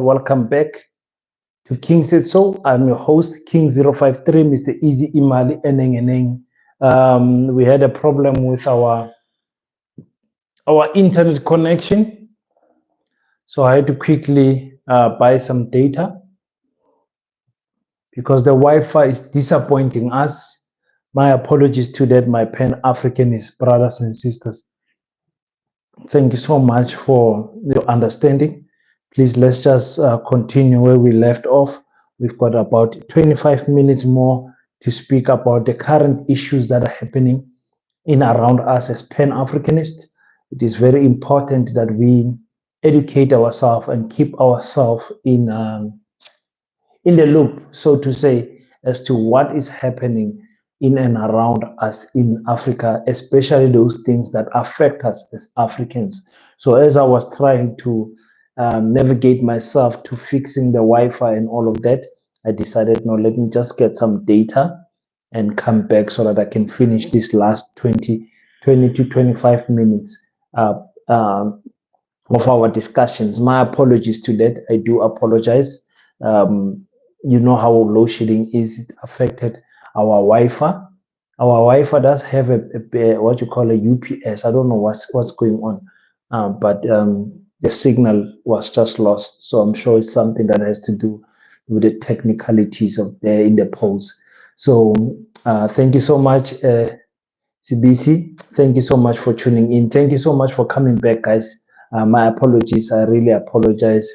Welcome back to King Said So. I'm your host, King053, Mr. Easy Imali Eneng. We had a problem with our internet connection, so I had to quickly buy some data because the Wi-Fi is disappointing us. My apologies to that, my Pan-Africanist brothers and sisters. Thank you so much for your understanding. Please, let's just continue where we left off. We've got about 25 minutes more to speak about the current issues that are happening in around us as Pan-Africanists. It is very important that we educate ourselves and keep ourselves in the loop, so to say, as to what is happening in and around us in Africa, especially those things that affect us as Africans. So, as I was trying to navigate myself to fixing the Wi Fi and all of that, I decided, no, let me just get some data and come back so that I can finish this last 20 to 25 minutes uh, um, of our discussions. My apologies to that. I do apologize. Um, you know how load shedding is. It affected our Wi-Fi. Our Wi-Fi does have what you call a UPS. I don't know what's going on, but the signal was just lost. So I'm sure it's something that has to do with the technicalities of there in the polls. So thank you so much, CBC. Thank you so much for tuning in. Thank you so much for coming back, guys. My apologies. I really apologize.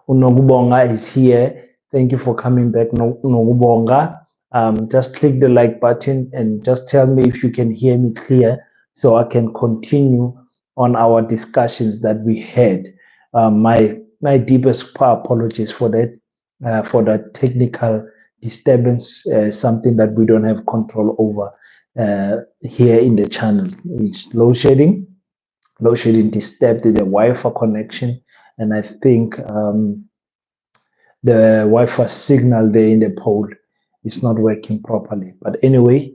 Unogubonga is here. Thank you for coming back, Unogubonga. Just click the like button and just tell me if you can hear me clear so I can continue on our discussions that we had. My deepest apologies for that technical disturbance, something that we don't have control over here in the channel. It's load shedding. Load shedding disturbed the Wi-Fi connection, and I think the Wi-Fi signal there in the pole is not working properly. But anyway,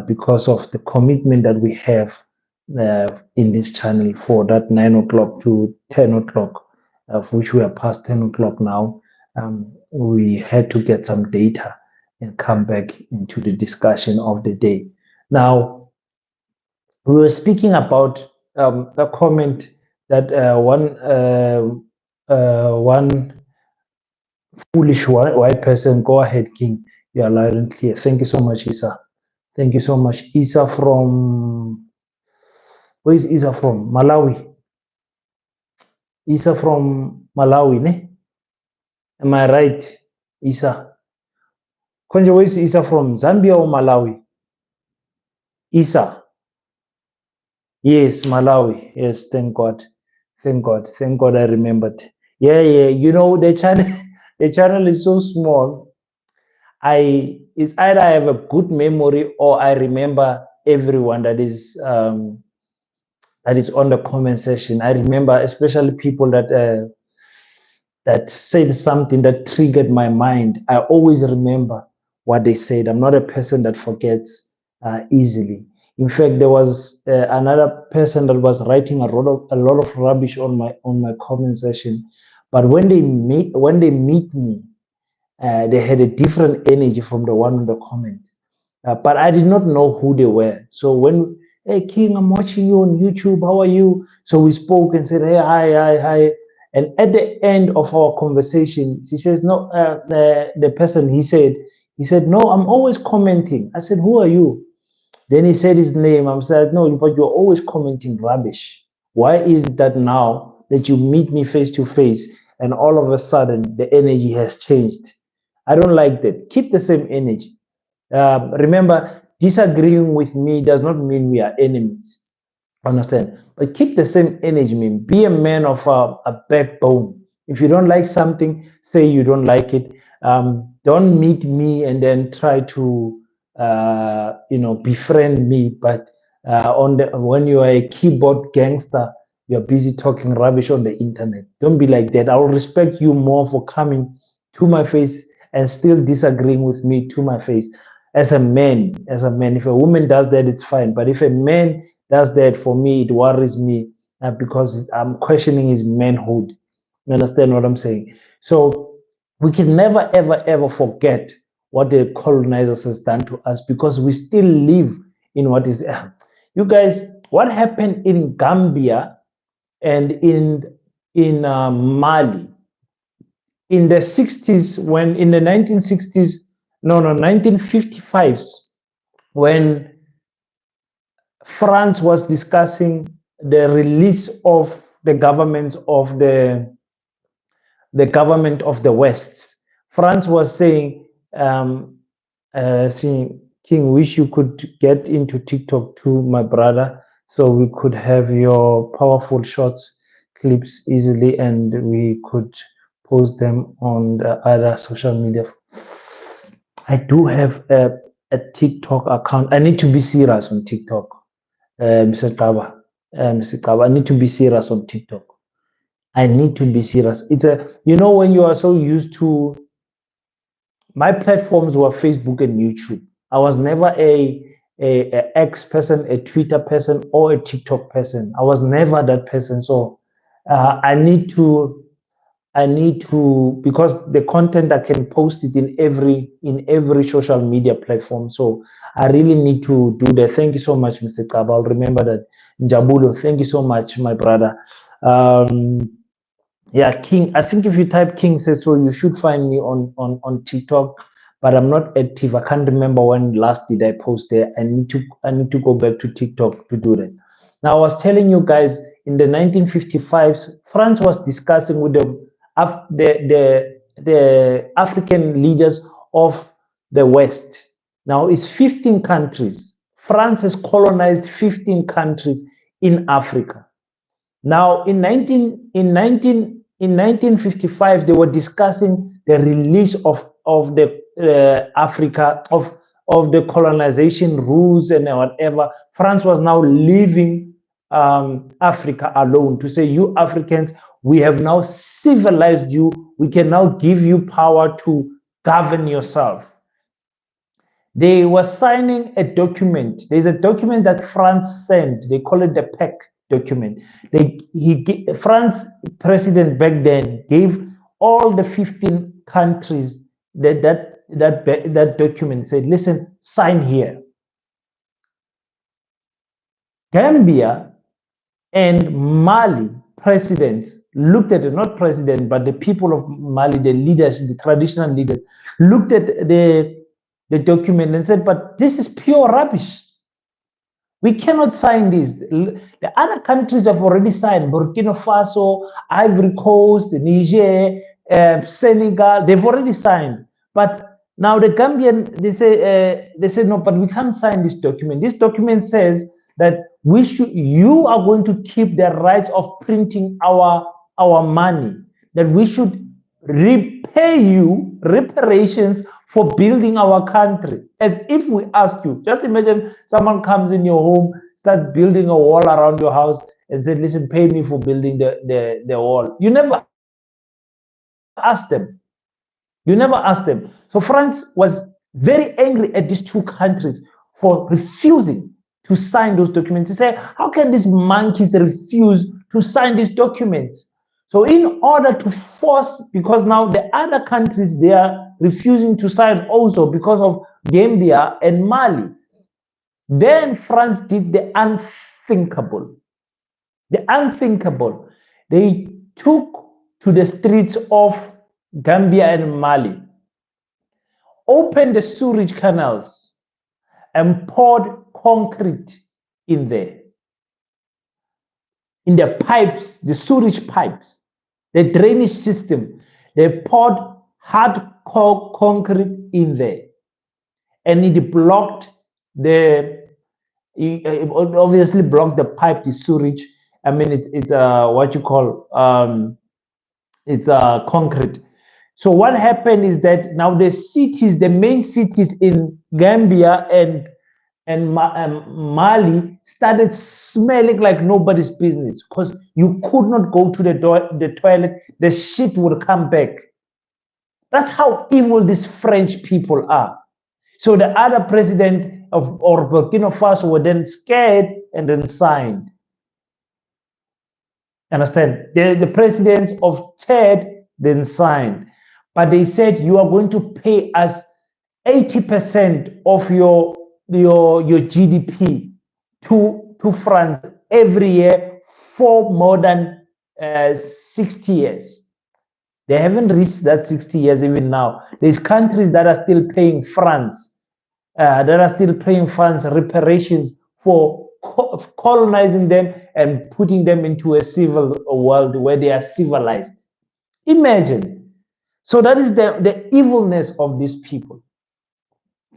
because of the commitment that we have in this channel for that 9 o'clock to 10 o'clock, of which we are past 10 o'clock now, we had to get some data and come back into the discussion of the day. Now, we were speaking about a comment that one foolish white person. Go ahead, King. You are loud and clear. Thank you so much, Isa. Thank you so much, Isa from. Where is Isa from? Malawi. Isa from Malawi, ne? Am I right, Isa? Konje, where is Isa from? Zambia or Malawi? Isa. Yes, Malawi. Yes, thank God. Thank God. Thank God I remembered. Yeah, yeah. You know, the channel the channel is so small. It's either I have a good memory or I remember everyone that is on the comment section. I remember especially people that said something that triggered my mind. I always remember what they said. I'm not a person that forgets easily. In fact, there was another person that was writing a lot of rubbish on my comment section, but when they meet me, they had a different energy from the one in the comment. But I did not know who they were. So when, hey King, I'm watching you on YouTube. How are you? So we spoke and said, hey, hi, hi, hi. And at the end of our conversation, she says, no, the person, he said, no, I'm always commenting. I said, who are you? Then he said his name. I'm said, no, but you're always commenting rubbish. Why is that now that you meet me face to face and all of a sudden the energy has changed? I don't like that. Keep the same energy. Remember, disagreeing with me does not mean we are enemies. Understand? But keep the same energy, man. Be a man of a backbone. If you don't like something, say you don't like it. Don't meet me and then try to, befriend me. But when you are a keyboard gangster, you're busy talking rubbish on the internet. Don't be like that. I will respect you more for coming to my face and still disagreeing with me to my face. As a man, if a woman does that, it's fine. But if a man does that, for me, it worries me because I'm questioning his manhood. You understand what I'm saying? So we can never, ever, ever forget what the colonizers has done to us because we still live in what is. You guys, what happened in Gambia and in Mali in the 60s, when in the 1960s, no, 1955s, when France was discussing the release of the government of the West. France was saying, King, wish you could get into TikTok too, my brother, so we could have your powerful shots, clips easily, and we could post them on the other social media. I do have a TikTok account. I need to be serious on TikTok, Mr. Kaba. Mr. Kaba, I need to be serious on TikTok. I need to be serious. It's when you are so used to, my platforms were Facebook and YouTube. I was never a X person, a Twitter person, or a TikTok person. I was never that person. So I need to because the content I can post it in every social media platform. So I really need to do that. Thank you so much, Mr. Kaba. I'll remember that. Njabulo, thank you so much, my brother. Yeah, King. I think if you type King says so, you should find me on TikTok, but I'm not active. I can't remember when last did I post there. I need to go back to TikTok to do that. Now I was telling you guys in the 1955s, France was discussing with the African leaders of the West. Now it's 15 countries. France has colonized 15 countries in Africa. Now, in 1955, they were discussing the release of the Africa of the colonization rules and whatever. France was now leaving Africa alone to say, you Africans, we have now civilized you. We can now give you power to govern yourself. They were signing a document. There's a document that France sent. They call it the PEC document. France president back then gave all the 15 countries that document. Said, listen, sign here. Gambia and Mali presidents looked at it, not president, but the people of Mali, the leaders, the traditional leaders, looked at the document and said, but this is pure rubbish. We cannot sign this. The other countries have already signed. Burkina Faso, Ivory Coast, Niger, Senegal, they've already signed. But now the Gambian, they say no, but we can't sign this document. This document says that you are going to keep the rights of printing our money, that we should repay you reparations for building our country, as if we ask you. Just imagine someone comes in your home, start building a wall around your house, and said, listen, pay me for building the wall. You never ask them. You never ask them. So France was very angry at these two countries for refusing to sign those documents. They say, how can these monkeys refuse to sign these documents? So in order to force, because now the other countries, they are refusing to sign also because of Gambia and Mali. Then France did the unthinkable. The unthinkable. They took to the streets of Gambia and Mali, opened the sewage canals, and poured concrete in there. In the pipes, the sewage pipes, the drainage system, they poured hardcore concrete in there. And it blocked it obviously blocked the pipe, the sewage. I mean, it's what you call, it's concrete. So what happened is that now the main cities in Gambia and Mali started smelling like nobody's business because you could not go to the toilet. The shit would come back. That's how evil these French people are. So the other president of Burkina Faso were then scared and then signed. Understand? The presidents of Chad then signed, but they said you are going to pay us 80% of your GDP to France every year for more than 60 years. They haven't reached that 60 years even now. There's countries that are still paying France, reparations for colonizing them and putting them into a civil world where they are civilized. Imagine. So that is the evilness of these people.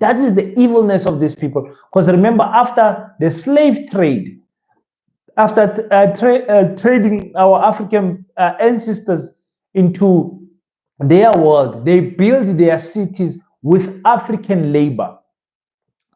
That is the evilness of these people. Because remember, after the slave trade, after trading our African ancestors into their world, they built their cities with African labor.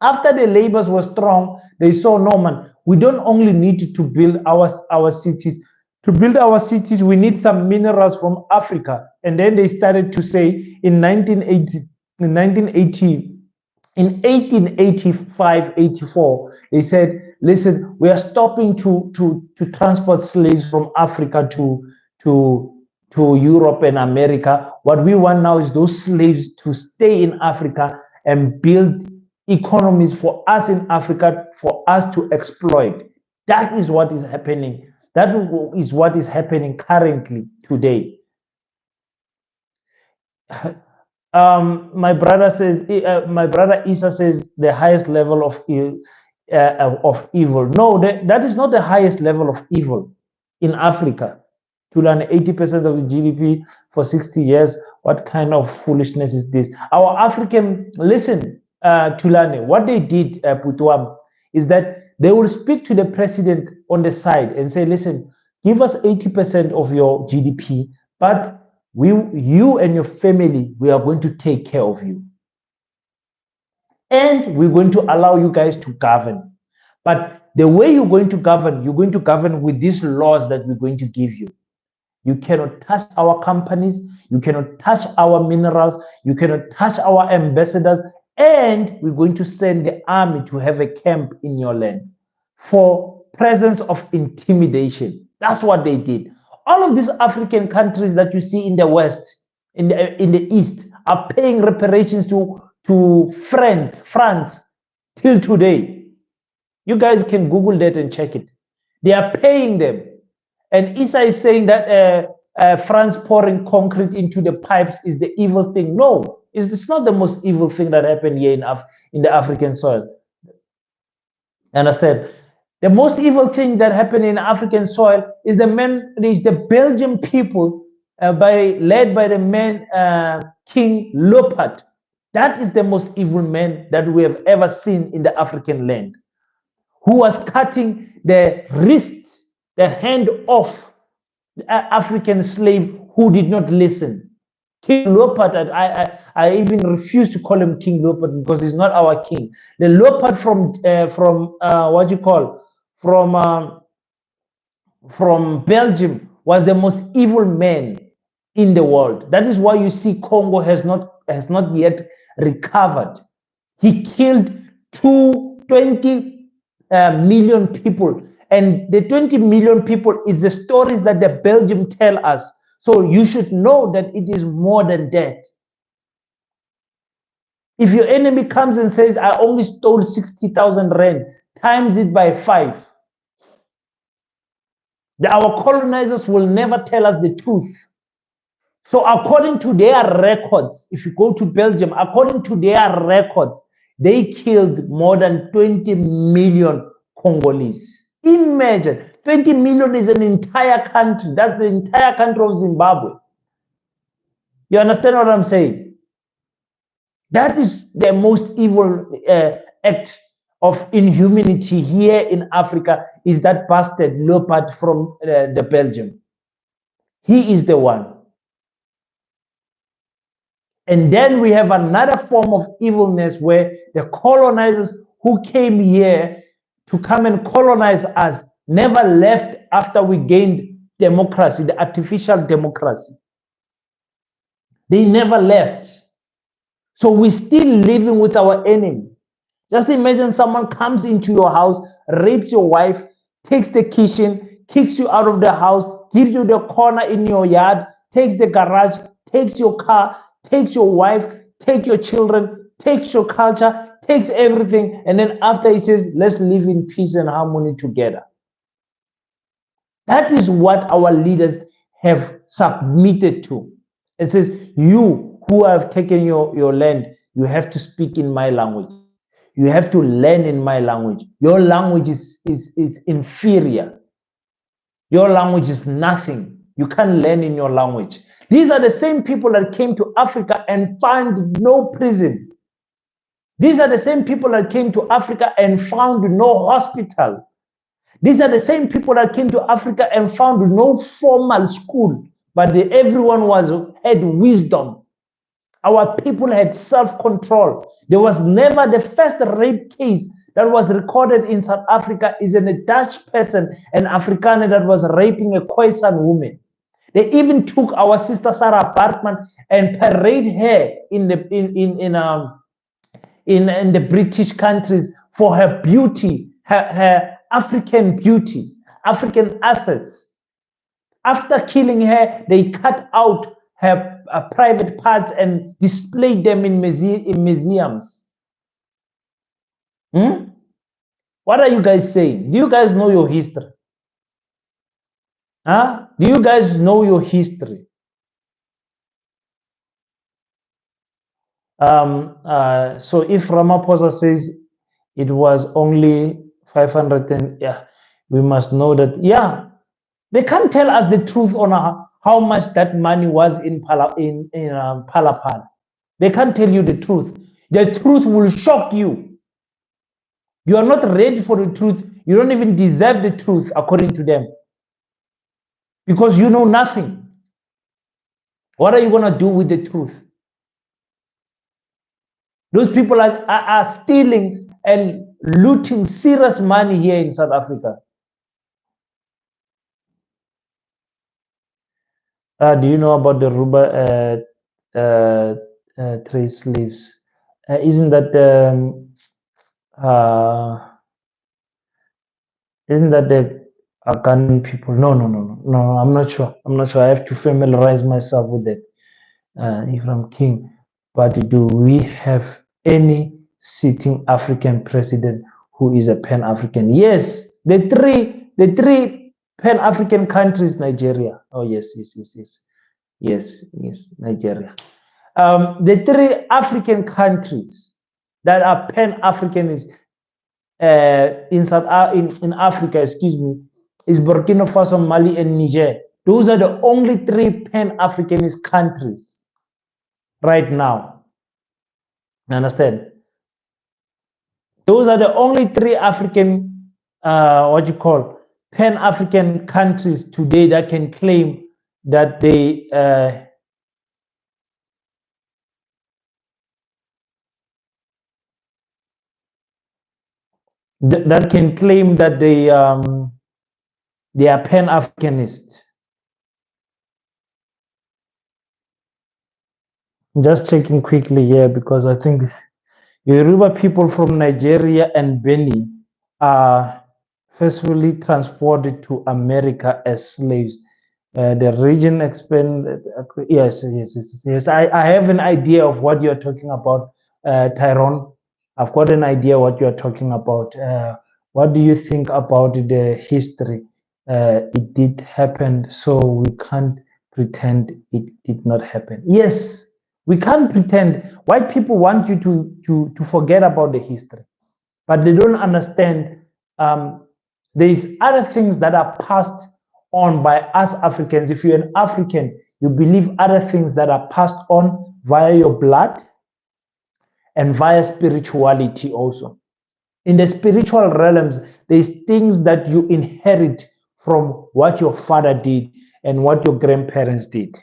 After the labors were strong, they saw, no man, we don't only need to build our cities. To build our cities, we need some minerals from Africa. And then they started to say in 1885, 84, they said, listen, we are stopping to transport slaves from Africa to Europe and America. What we want now is those slaves to stay in Africa and build economies for us in Africa, for us to exploit. That is what is happening. That is what is happening currently today. My brother Isa says the highest level of evil. No, that is not the highest level of evil in Africa. To learn 80% of the GDP for 60 years. What kind of foolishness is this? Our African, listen, Tulane, what they did, Putuam, is that they will speak to the president on the side and say, listen, give us 80% of your GDP, but you and your family, we are going to take care of you. And we're going to allow you guys to govern. But the way you're going to govern with these laws that we're going to give you. You cannot touch our companies. You cannot touch our minerals. You cannot touch our ambassadors. And we're going to send the army to have a camp in your land for presence of intimidation. That's what they did. All of these African countries that you see in the West, in the East, are paying reparations to France till today. You guys can Google that and check it. They are paying them. And Isa is saying that France pouring concrete into the pipes is the evil thing. No, it's not the most evil thing that happened here in the African soil. Understand? The most evil thing that happened in African soil is the Belgian people led by the man King Leopold. That is the most evil man that we have ever seen in the African land, who was cutting the wrist, the hand off the African slave who did not listen. King Leopold, I even refuse to call him King Leopold because he's not our king. The Leopold from Belgium was the most evil man in the world. That is why you see Congo has not yet recovered. He killed 20 million people. And the 20 million people is the stories that the Belgium tell us. So you should know that it is more than that. If your enemy comes and says, I only stole 60,000 rand, times it by 5. Our colonizers will never tell us the truth. So according to their records, if you go to Belgium, according to their records, they killed more than 20 million Congolese. Imagine, 20 million is an entire country. That's the entire country of Zimbabwe. You understand what I'm saying? That is the most evil act of inhumanity here in Africa, is that bastard Leopard from the Belgium. He is the one. And then we have another form of evilness where the colonizers who came here to come and colonize us never left after we gained democracy, the artificial democracy. They never left. So we're still living with our enemy. Just imagine someone comes into your house, rapes your wife, takes the kitchen, kicks you out of the house, gives you the corner in your yard, takes the garage, takes your car, takes your wife, takes your children, takes your culture, takes everything, and then after he says, let's live in peace and harmony together. That is what our leaders have submitted to. It says, you who have taken your land, you have to speak in my language. You have to learn in my language. Your language is inferior. Your language is nothing. You can't learn in your language. These are the same people that came to Africa and found no prison. These are the same people that came to Africa and found no hospital. These are the same people that came to Africa and found no formal school, but everyone had wisdom. Our people had self-control. There was never the first rape case that was recorded in South Africa is a Dutch person, an Afrikaner that was raping a Khoisan woman. They even took our sister Sarah Bartman and paraded her in the British countries for her beauty, her African beauty, African assets. After killing her, they cut out her private parts and displayed them in museums. What are you guys saying? Do you guys know your history? Huh? Do you guys know your history? So if Ramaphosa says it was only 500, and yeah, we must know that, yeah, they can't tell us the truth on how much that money was in Palapala. They can't tell you the truth. The truth will shock you. You are not ready for the truth. You don't even deserve the truth according to them. Because you know nothing. What are you going to do with the truth? Those people are stealing and looting serious money here in South Africa. Do you know about the Ruba trade slaves? Isn't that the Ghanaian people? No. I'm not sure. I have to familiarize myself with that. Ifram King. But do we have any sitting African president who is a Pan-African? Yes, the three Pan-African countries, Nigeria. Oh yes, Nigeria. The three African countries that are Pan-Africanist in Africa, excuse me, is Burkina Faso, Mali, and Niger. Those are the only three Pan-Africanist countries right now. You understand? Those are the only three African, Pan-African countries today that can claim that they that can claim that they are Pan-Africanist. Just checking quickly here because I think Yoruba people from Nigeria and Benin are forcefully transported to America as slaves. The region expanded. Yes. I have an idea of what you're talking about, Tyrone. I've got an idea what you're talking about. What do you think about the history? It did happen, so we can't pretend it did not happen. Yes, we can't pretend. White people want you to forget about the history, but they don't understand. There's other things that are passed on by us Africans. If you're an African, you believe other things that are passed on via your blood and via spirituality also. In the spiritual realms, there's things that you inherit from what your father did and what your grandparents did.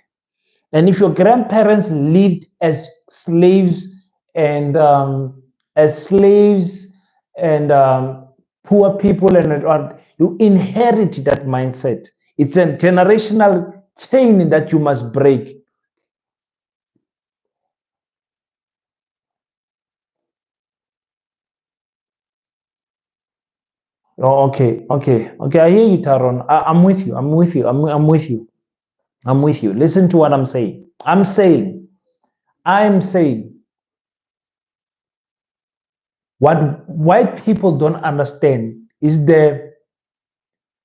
And if your grandparents lived as slaves and poor people, and you inherit that mindset. It's a generational chain that you must break. Oh, okay, okay, okay. I hear you, Taron. I'm with you. I'm with you. I'm with you. I'm with you. Listen to what I'm saying. I'm saying what white people don't understand is the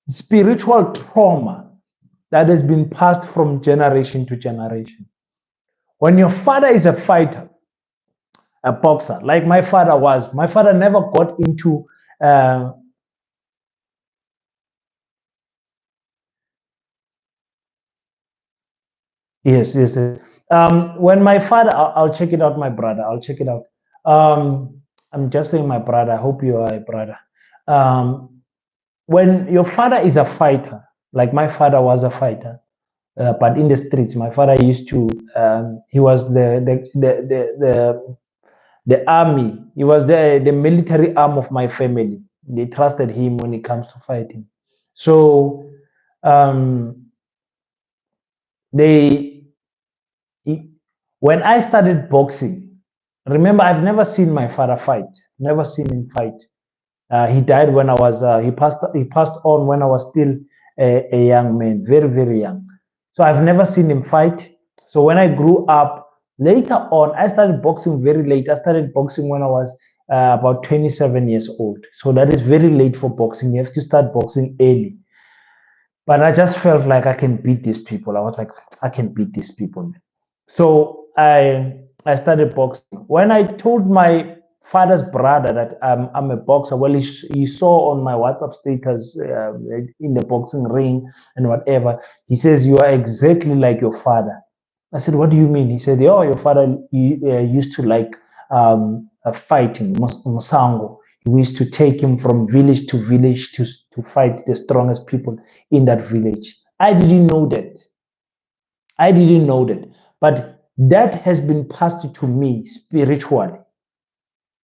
spiritual trauma that has been passed from generation to generation. When your father is a fighter, a boxer, like my father never got into uh, yes, yes, yes. When my father, I'll check it out, my brother. I'll check it out. I'm just saying, my brother. I hope you are a brother. Um, when your father is a fighter, like my father was a fighter, but in the streets, my father used to. He was the army. He was the military arm of my family. They trusted him when it comes to fighting. So um, they he, when I started boxing, remember I've never seen my father fight. Never seen him fight. He died when I was he passed on when I was still a young man, very very young. So I've never seen him fight. So when I grew up later on, I started boxing very late. I started boxing when I was about 27 years old. So that is very late for boxing. You have to start boxing early. But I just felt like I can beat these people. I was like, I can beat these people, man. So I started boxing. When I told my father's brother that I'm a boxer, well, he saw on my WhatsApp status in the boxing ring and whatever. He says, "You are exactly like your father." I said, "What do you mean?" He said, "Oh, your father used to like fighting, Musango. We used to take him from village to village to fight the strongest people in that village." I didn't know that. I didn't know that. But that has been passed to me spiritually.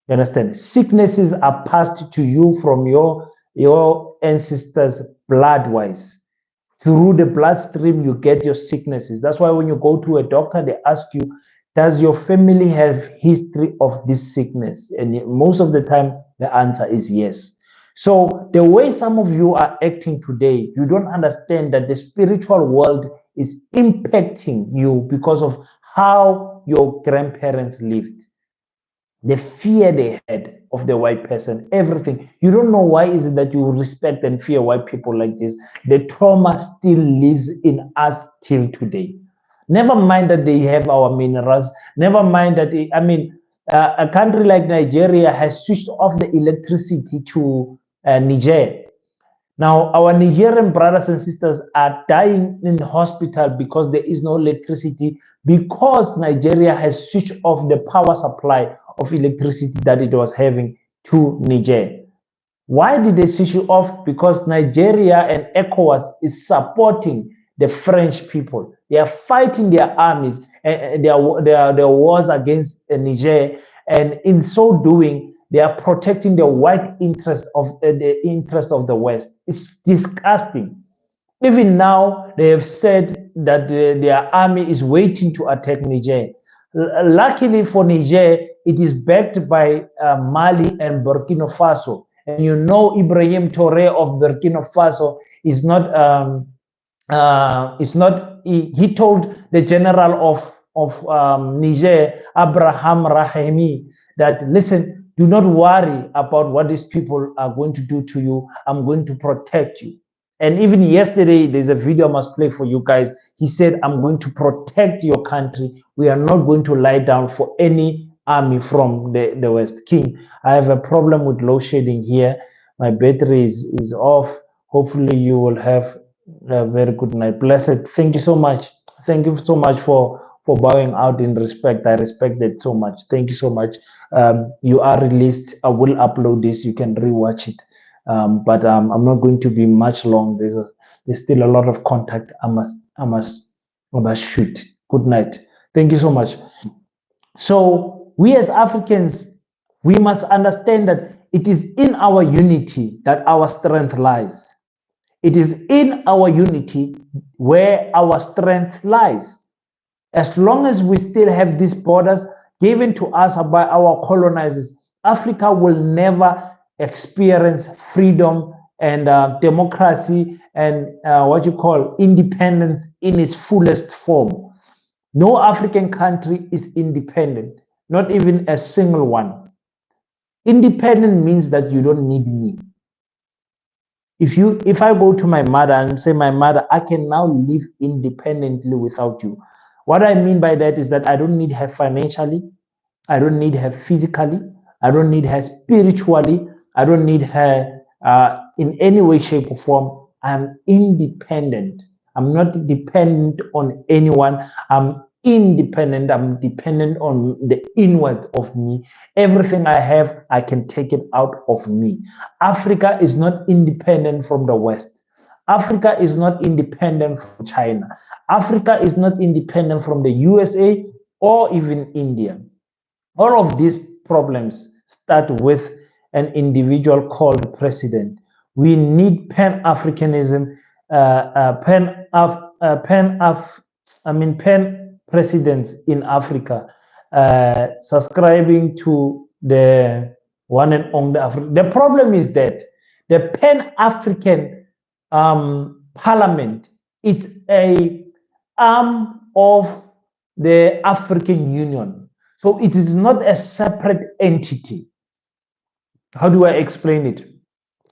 You understand? Sicknesses are passed to you from your ancestors blood wise. Through the bloodstream, you get your sicknesses. That's why when you go to a doctor, they ask you, does your family have history of this sickness? And most of the time, the answer is yes. So the way some of you are acting today, you don't understand that the spiritual world is impacting you because of how your grandparents lived, the fear they had of the white person, everything. You don't know why is it that you respect and fear white people like this. The trauma still lives in us till today. Never mind that they have our minerals. Never mind that a country like Nigeria has switched off the electricity to Niger. Now, our Nigerian brothers and sisters are dying in the hospital because there is no electricity, because Nigeria has switched off the power supply of electricity that it was having to Niger. Why did they switch it off? Because Nigeria and ECOWAS is supporting the French people. They are fighting their armies and their wars against Niger, and in so doing, they are protecting the white interest of the interest of the West. It's disgusting. Even now, they have said that their army is waiting to attack Niger. Luckily for Niger, it is backed by Mali and Burkina Faso. And you know, Ibrahim Touré of Burkina Faso is not. He told the general of Niger, Abraham Rahimi, that listen, do not worry about what these people are going to do to you. I'm going to protect you. And even yesterday, there's a video I must play for you guys. He said, I'm going to protect your country. We are not going to lie down for any army from the West. King, I have a problem with load shedding here. My battery is off. Hopefully, you will have a very good night. Blessed. Thank you so much. Thank you so much for bowing out in respect. I respect it so much. Thank you so much. You are released. I will upload this. You can rewatch it. But I'm not going to be much long. There's still a lot of contact. I must shoot. Good night. Thank you so much. So we as Africans, we must understand that it is in our unity that our strength lies. It is in our unity where our strength lies. As long as we still have these borders given to us by our colonizers, Africa will never experience freedom and democracy and what you call independence in its fullest form. No African country is independent, not even a single one. Independent means that you don't need me. If I go to my mother and say, my mother, I can now live independently without you. What I mean by that is that I don't need her financially, I don't need her physically, I don't need her spiritually, I don't need her in any way, shape, or form. I'm independent. I'm not dependent on anyone. I'm independent. I'm dependent on the inward of me. Everything I have, I can take it out of me. Africa is not independent from the West. Africa is not independent from China. Africa is not independent from the USA or even India. All of these problems start with an individual called president. We need Pan-Africanism, Pan presidents in Africa, subscribing to the one and only Africa. The problem is that the Pan-African Parliament is a arm of the African Union. So it is not a separate entity. How do I explain it?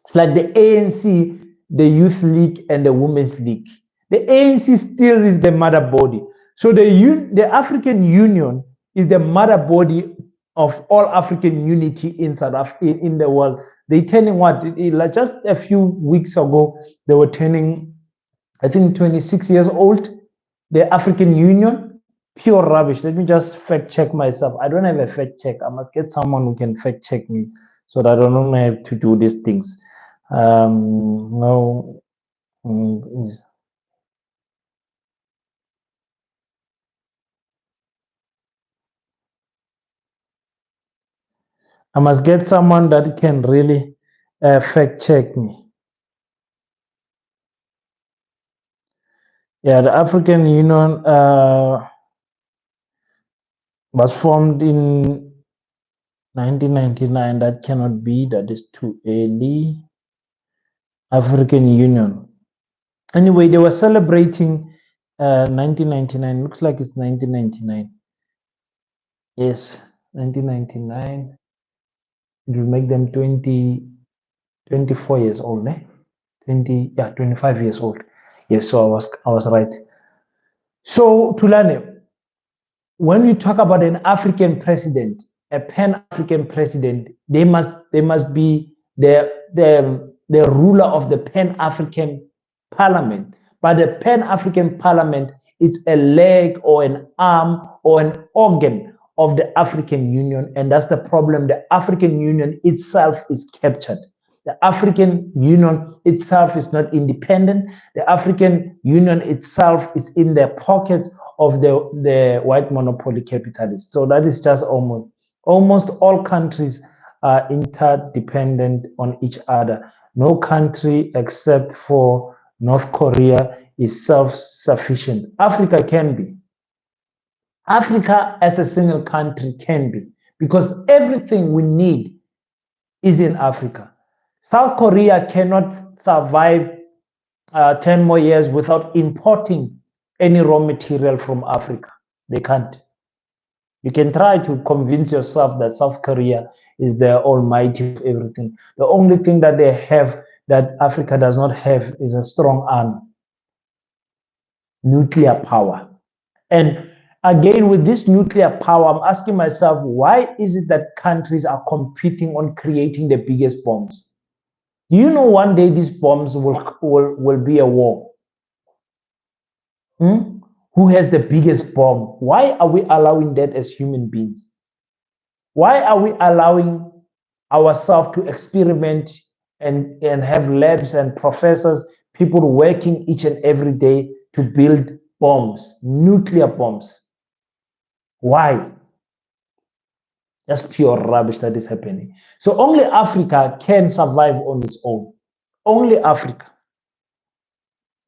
It's like the ANC, the Youth League, and the Women's League. The ANC still is the mother body. So the African Union is the mother body of all African unity in South Africa, in the world. They turning what? Like just a few weeks ago, they were turning, I think, 26 years old. The African Union, pure rubbish. Let me just fact check myself. I don't have a fact check. I must get someone who can fact check me so that I don't have to do these things. No. I must get someone that can really fact check me. Yeah, the African Union was formed in 1999. That cannot be. That is too early. African Union. Anyway, they were celebrating 1999. Looks like it's 1999. Yes, 1999. It will make them 24 years old, eh? 25 years old. Yes, so I was right. So Tulane, when we talk about an African president, a Pan-African president, they must be the ruler of the Pan-African Parliament. But the Pan-African Parliament is a leg or an arm or an organ of the African Union, and that's the problem. The African Union itself is captured. The African Union itself is not independent. The African Union itself is in the pockets of the white monopoly capitalists. So that is just almost all countries are interdependent on each other. No country except for North Korea is self-sufficient. Africa can be. Africa as a single country can be, because everything we need is in Africa. South Korea cannot survive 10 more years without importing any raw material from Africa. They can't. You can try to convince yourself that South Korea is the almighty of everything. The only thing that they have that Africa does not have is a strong army, nuclear power. And again, with this nuclear power, I'm asking myself, why is it that countries are competing on creating the biggest bombs? Do you know one day these bombs will be a war? Who has the biggest bomb? Why are we allowing that as human beings? Why are we allowing ourselves to experiment and have labs and professors, people working each and every day to build bombs, nuclear bombs? Why? That's pure rubbish that is happening. So only Africa can survive on its own. Only Africa.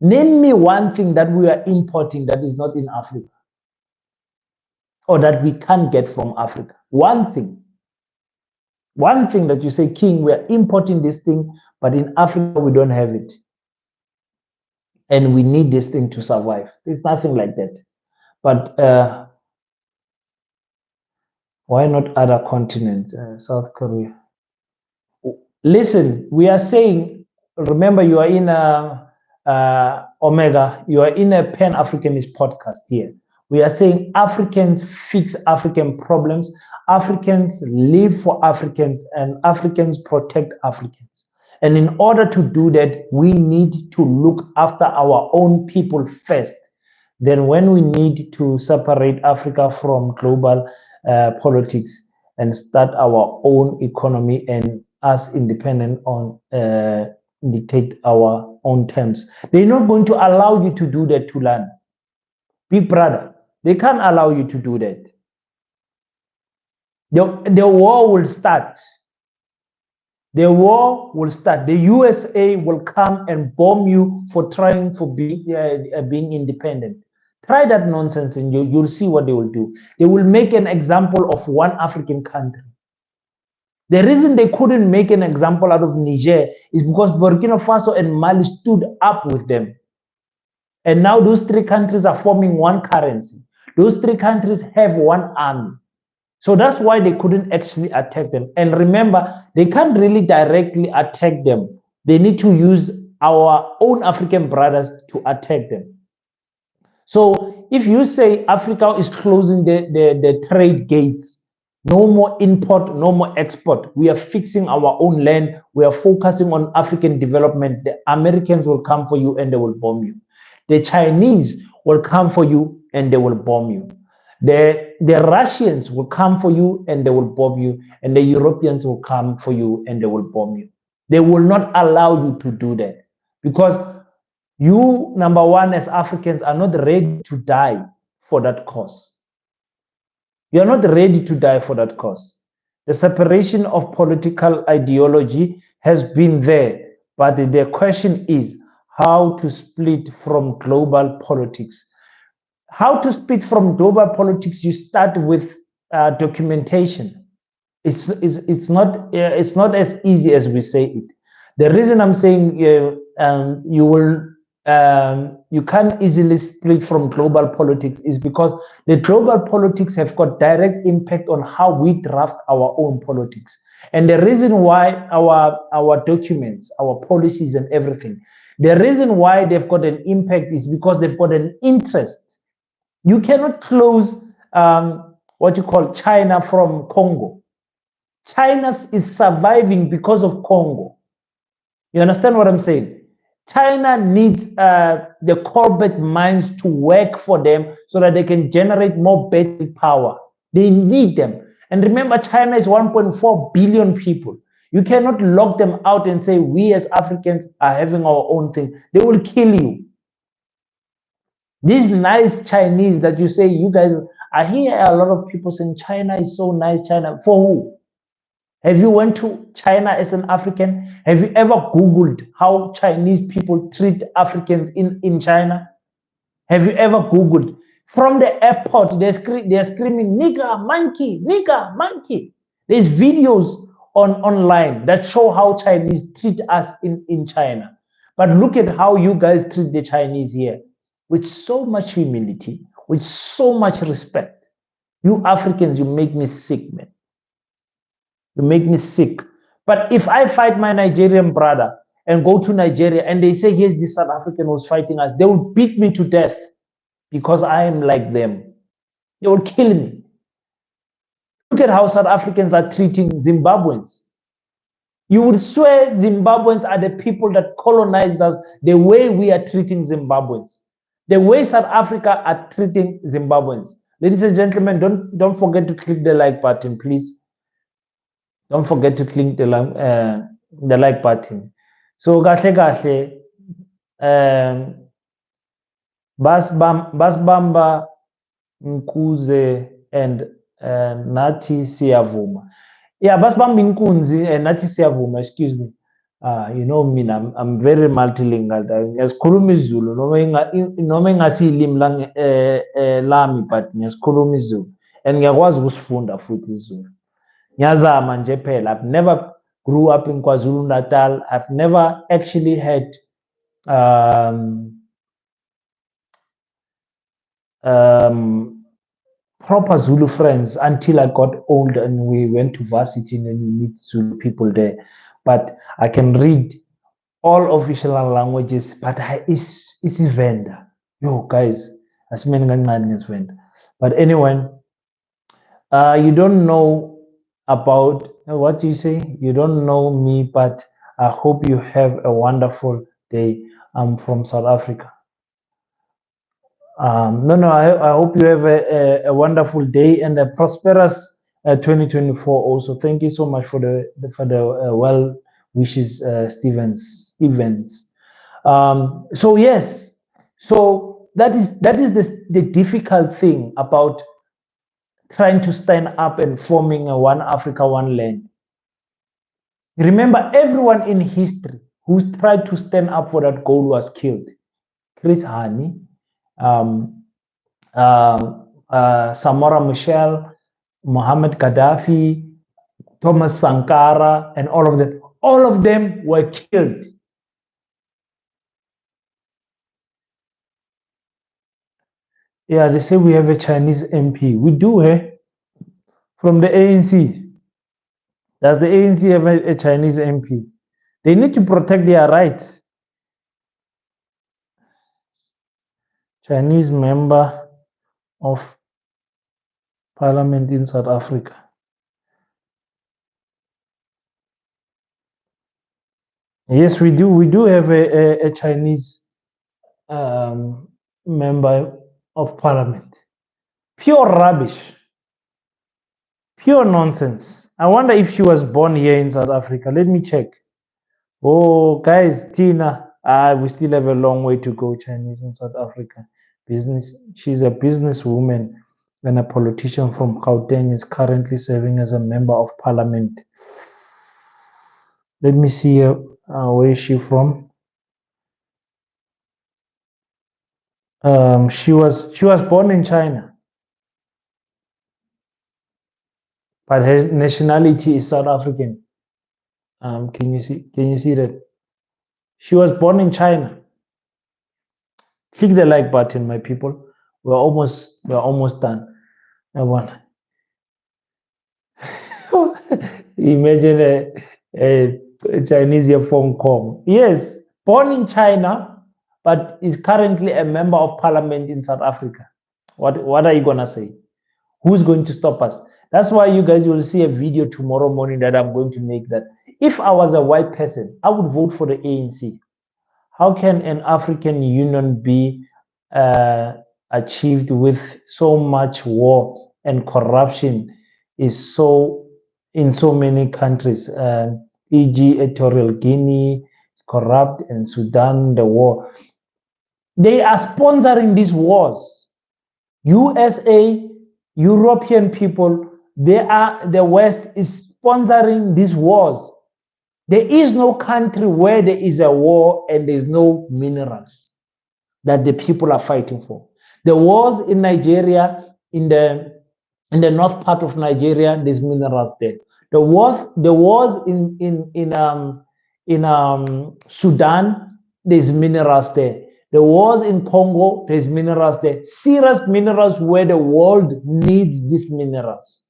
Name me one thing that we are importing that is not in Africa, or that we can't get from Africa. One thing. One thing that you say, King, we are importing this thing, but in Africa we don't have it. And we need this thing to survive. There's nothing like that. But why not other continents? South Korea. Listen, we are saying, remember, you are in Omega, you are in a Pan-Africanist podcast here. We are saying Africans fix African problems, Africans live for Africans, and Africans protect Africans. And in order to do that, we need to look after our own people first. Then when we need to separate Africa from global politics and start our own economy and us independent on dictate our own terms. They're not going to allow you to do that, to learn. Big brother, they can't allow you to do that. The war will start. The war will start. The USA will come and bomb you for trying to be being independent. Try that nonsense and you'll see what they will do. They will make an example of one African country. The reason they couldn't make an example out of Niger is because Burkina Faso and Mali stood up with them. And now those three countries are forming one currency. Those three countries have one army. So that's why they couldn't actually attack them. And remember, they can't really directly attack them. They need to use our own African brothers to attack them. So if you say Africa is closing the trade gates, no more import, no more export. We are fixing our own land. We are focusing on African development. The Americans will come for you and they will bomb you. The Chinese will come for you and they will bomb you. The Russians will come for you and they will bomb you. And the Europeans will come for you and they will bomb you. They will not allow you to do that. Because you, number one, as Africans, are not ready to die for that cause. You are not ready to die for that cause. The separation of political ideology has been there, but the question is how to split from global politics. How to split from global politics? You start with documentation. It's not as easy as we say it. The reason I'm saying you can't easily split from global politics is because the global politics have got direct impact on how we draft our own politics. And the reason why our documents, our policies and everything, the reason why they've got an impact is because they've got an interest. You cannot close what you call China from Congo. China is surviving because of Congo. You understand what I'm saying? China needs the corporate minds to work for them so that they can generate more battery power. They need them. And remember, China is 1.4 billion people. You cannot lock them out and say, we as Africans are having our own thing. They will kill you. These nice Chinese that you say, you guys, I hear a lot of people saying China is so nice, China. For who? Have you went to China as an African? Have you ever Googled how Chinese people treat Africans in China? Have you ever Googled? From the airport, they're screaming, nigger, monkey, nigger, monkey. There's videos online that show how Chinese treat us in China. But look at how you guys treat the Chinese here. With so much humility, with so much respect. You Africans, you make me sick, man. You make me sick. But if I fight my Nigerian brother and go to Nigeria and they say, yes, this South African was fighting us, they will beat me to death because I am like them. They will kill me. Look at how South Africans are treating Zimbabweans. You would swear Zimbabweans are the people that colonized us the way we are treating Zimbabweans. The way South Africa are treating Zimbabweans. Ladies and gentlemen, don't forget to click the like button, please. Don't forget to click the like button. So kahle basbamba Nkuze and Nathi Siyavuma. Yeah, basbamba Nkunzi and Nathi Siyavuma, excuse me. You know me, I'm very multilingual. Ngiyasikhuluma isiZulu noma ingasi ilimi lami but ngiyasikhuluma isiZulu and ngiyakwazi ukusifunda futhi isiZulu. Nyazama nje phela. I've never grew up in KwaZulu Natal. I've never actually had proper Zulu friends until I got older and we went to varsity and we meet Zulu people there. But I can read all official languages, but is vendor. Yo, guys, as many vendor. But anyway, you don't know about what you say. You don't know me, but I hope you have a wonderful day. I'm from South Africa. No, I hope you have a wonderful day and a prosperous 2024 also. Thank you so much for the well wishes, Stevens. So yes, so that is the difficult thing about trying to stand up and forming a one Africa, one land. Remember, everyone in history who tried to stand up for that goal was killed. Chris Hani, um, Samora Machel, Mohammed Gaddafi, Thomas Sankara, and all of them were killed. Yeah, they say we have a Chinese MP. We do, eh? From the ANC. Does the ANC have a Chinese MP? They need to protect their rights. Chinese member of parliament in South Africa. Yes, we do. We do have a Chinese member of parliament. Pure rubbish. Pure nonsense. I wonder if she was born here in South Africa. Let me check. Oh, guys, Tina, we still have a long way to go. Chinese in South Africa. Business. She's a businesswoman and a politician from Gauteng is currently serving as a member of parliament. Let me see where is she from. She was born in China, but her nationality is South African. Can you see that? She was born in China. Click the like button, my people. We're almost done. I want. Imagine a Chinese here from Kong. Yes, born in China, but is currently a member of parliament in South Africa. What are you gonna say? Who's going to stop us? That's why you guys will see a video tomorrow morning that I'm going to make that if I was a white person, I would vote for the ANC. How can an African Union be achieved with so much war and corruption is so in so many countries, e.g. Equatorial Guinea, corrupt, and Sudan, the war. They are sponsoring these wars. USA, European people, the West is sponsoring these wars. There is no country where there is a war and there's no minerals that the people are fighting for. The wars in Nigeria, in the north part of Nigeria, there's minerals there. The wars in Sudan, there's minerals there. The wars in Congo, there's minerals there. Serious minerals where the world needs these minerals.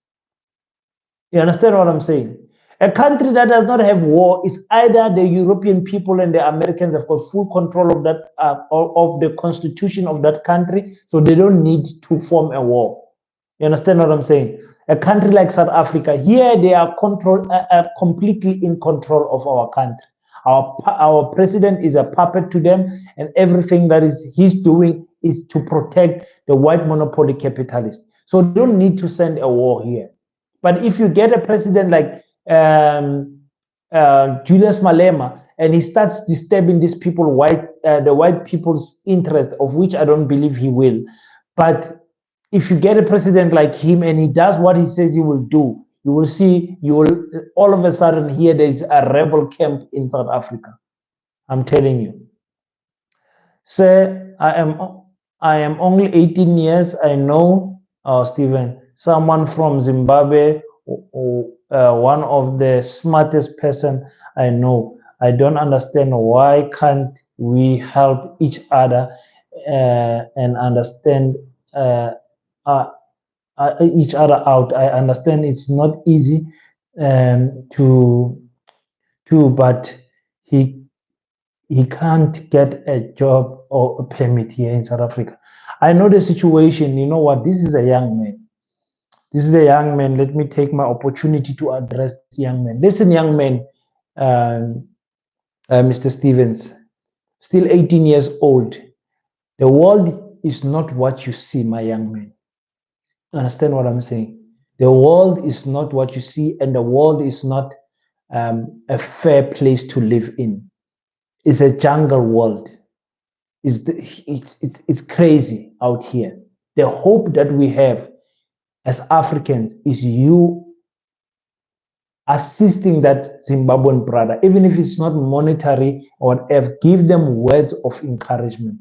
You understand what I'm saying? A country that does not have war is either the European people and the Americans have got full control of that of the constitution of that country, so they don't need to form a war. You understand what I'm saying? A country like South Africa, here they are completely in control of our country. Our president is a puppet to them, and everything that he's doing is to protect the white monopoly capitalists. So they don't need to send a war here. But if you get a president like Julius Malema and he starts disturbing these people, the white people's interest, of which I don't believe he will, but if you get a president like him and he does what he says he will do, you will see, you will all of a sudden hear there's a rebel camp in South Africa. I'm telling you. Sir, I am only 18 years. I know, Stephen, someone from Zimbabwe one of the smartest person I know. I don't understand why can't we help each other and understand uh, uh, each other out. I understand it's not easy to but he he can't get a job or a permit here in South Africa. I know the situation. You know what? This is a young man. This is a young man. Let me take my opportunity to address this young man. Listen, young man, um, Mr. Stevens, still 18 years old. The world is not what you see, my young man. Understand what I'm saying? The world is not what you see, and the world is not a fair place to live in. It's a jungle world. It's crazy out here. The hope that we have as Africans is you assisting that Zimbabwean brother, even if it's not monetary or whatever, give them words of encouragement.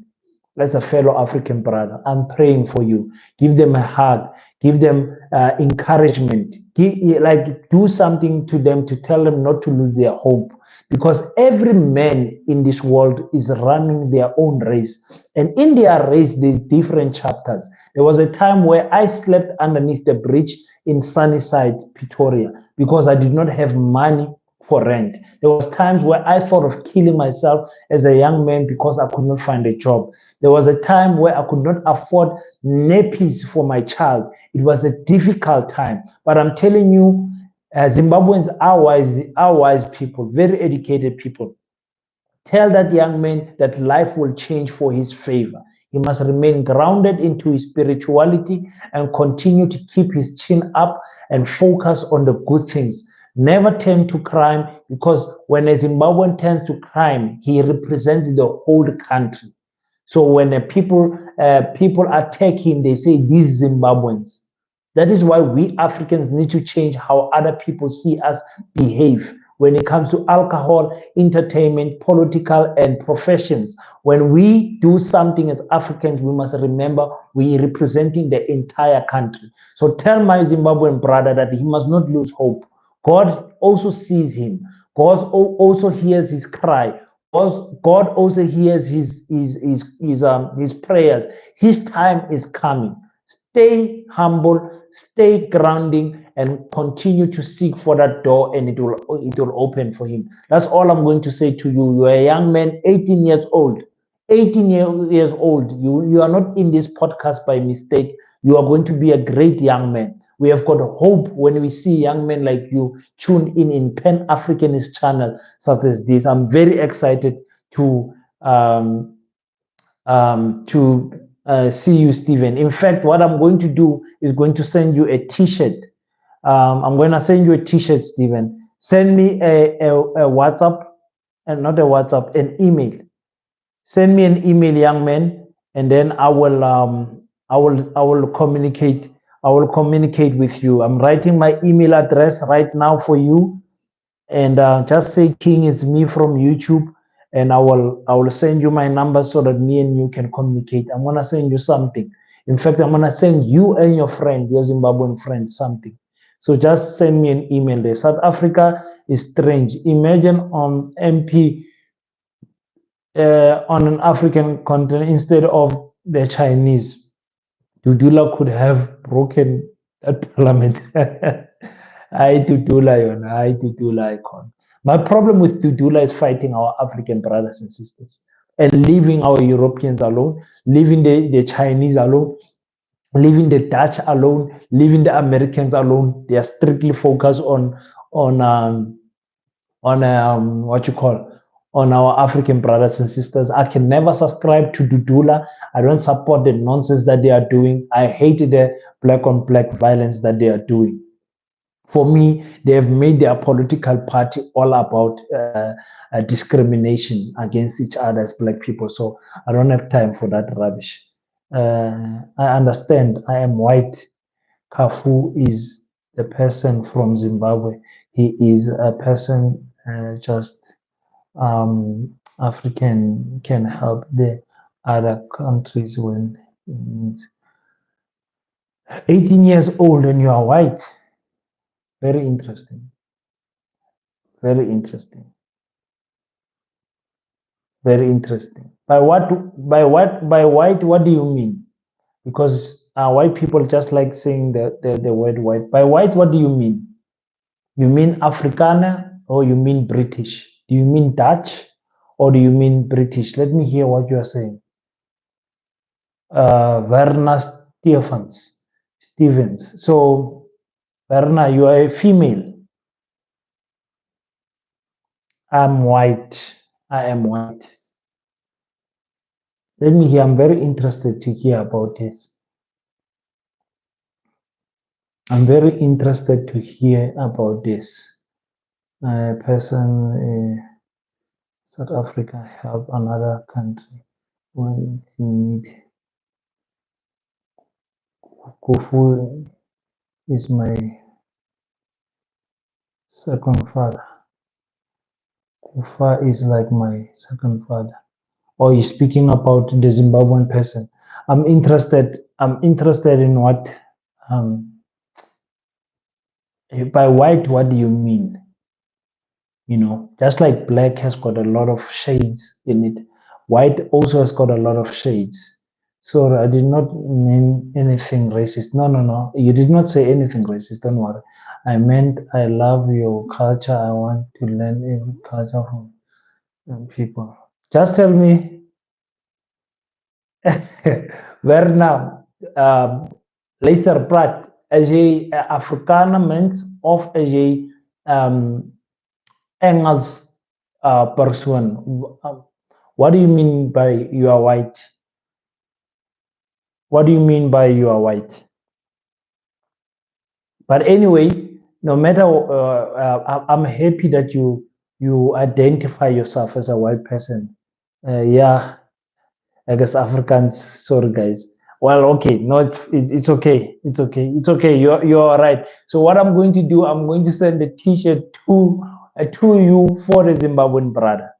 As a fellow African brother, I'm praying for you. Give them a hug. Give them encouragement. Do something to them to tell them not to lose their hope. Because every man in this world is running their own race. And in their race, there's different chapters. There was a time where I slept underneath the bridge in Sunnyside, Pretoria, because I did not have money for rent. There was times where I thought of killing myself as a young man because I could not find a job. There was a time where I could not afford nappies for my child. It was a difficult time. But I'm telling you, Zimbabweans are wise people, very educated people. Tell that young man that life will change for his favor. He must remain grounded into his spirituality and continue to keep his chin up and focus on the good things. Never turn to crime, because when a Zimbabwean turns to crime, he represents the whole country. So when people attack him, they say these Zimbabweans. That is why we Africans need to change how other people see us behave when it comes to alcohol, entertainment, political, and professions. When we do something as Africans, we must remember we are representing the entire country. So tell my Zimbabwean brother that he must not lose hope. God also sees him. God also hears his cry. God also hears his prayers. His time is coming. Stay humble, stay grounding, and continue to seek for that door, and it will open for him. That's all I'm going to say to you. You are a young man, 18 years old. 18 years old. You are not in this podcast by mistake. You are going to be a great young man. We have got hope when we see young men like you tuned in Pan-Africanist channel such as this. I'm very excited to um, see you, Stephen. In fact, what I'm going to do is going to send you a T-shirt. I'm going to send you a T-shirt, Stephen. Send me a WhatsApp, and not a WhatsApp, an email. Send me an email, young man, and then I will communicate. I will communicate with you. I'm writing my email address right now for you, and just say King, it's me from YouTube, and I will send you my number so that me and you can communicate. I'm gonna send you something. In fact, I'm gonna send you and your friend, your Zimbabwean friend, something. So just send me an email there. South Africa is strange. Imagine on MP on an African continent instead of the Chinese. Dudula could have broken that parliament. I Dudula, I Dudula icon. My problem with Dudula is fighting our African brothers and sisters and leaving our Europeans alone, leaving the Chinese alone, leaving the Dutch alone, leaving the Americans alone. They are strictly focused on what you call on our African brothers and sisters. I can never subscribe to Dudula. I don't support the nonsense that they are doing. I hate the black on black violence that they are doing. For me, they have made their political party all about discrimination against each other as black people. So I don't have time for that rubbish. I understand. I am white. Kafu is the person from Zimbabwe. He is a person just African can help the other countries when 18 years old and you are white. Very interesting. Very interesting. Very interesting. By what? By what? By white? What do you mean? Because white people just like saying the word white. By white, what do you mean? You mean Afrikaner or you mean British? Do you mean Dutch or do you mean British? Let me hear what you are saying. Verna Stevens. So, Verna, you are a female. I'm white. I am white. Let me hear. I'm very interested to hear about this. I'm very interested to hear about this. A person, South Africa, help another country when it's in need. Kufu is my second father. Kufa is like my second father. Or you're speaking about the Zimbabwean person. I'm interested. I'm interested in what. By white, what do you mean? You know, just like black has got a lot of shades in it, white also has got a lot of shades. So I did not mean anything racist. No, no, no. You did not say anything racist. Don't worry. I meant I love your culture. I want to learn every culture from people. Just tell me where now. Luister, praat. As jy 'n Afrikaner mens of as jy Engels persoon, what do you mean by you are white? What do you mean by you are white? But anyway, no matter, I'm happy that you identify yourself as a white person. Yeah, I guess Africans. Sorry, guys. Well, okay, no, it's okay, it's okay. You're right. So what I'm going to do, I'm going to send the T-shirt to you for the Zimbabwean brother.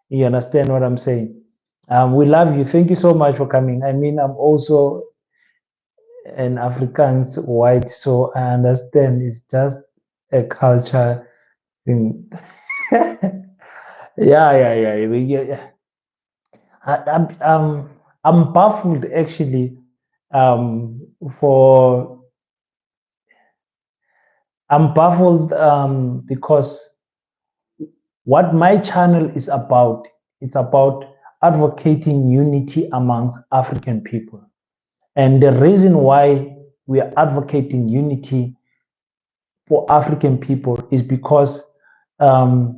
You understand what I'm saying? We love you. Thank you so much for coming. I mean, I'm also an Afrikaans white, so I understand it's just a culture thing. Yeah. I, I'm, um, I'm baffled actually. Um, for I'm baffled because what my channel is about, it's about advocating unity amongst African people. And the reason why we are advocating unity for African people is because um,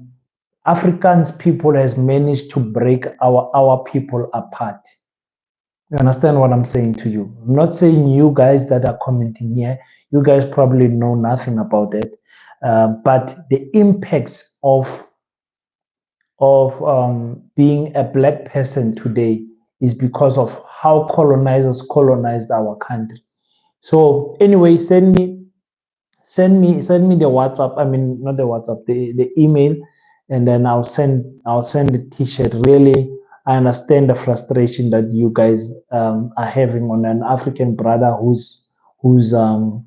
Africans people has managed to break our people apart. You understand what I'm saying to you? I'm not saying you guys that are commenting here, you guys probably know nothing about it. But the impacts of being a black person today is because of how colonizers colonized our country. So anyway, send me the WhatsApp. I mean, not the WhatsApp, the email, and then I'll send the T-shirt. Really, I understand the frustration that you guys are having on an African brother who's what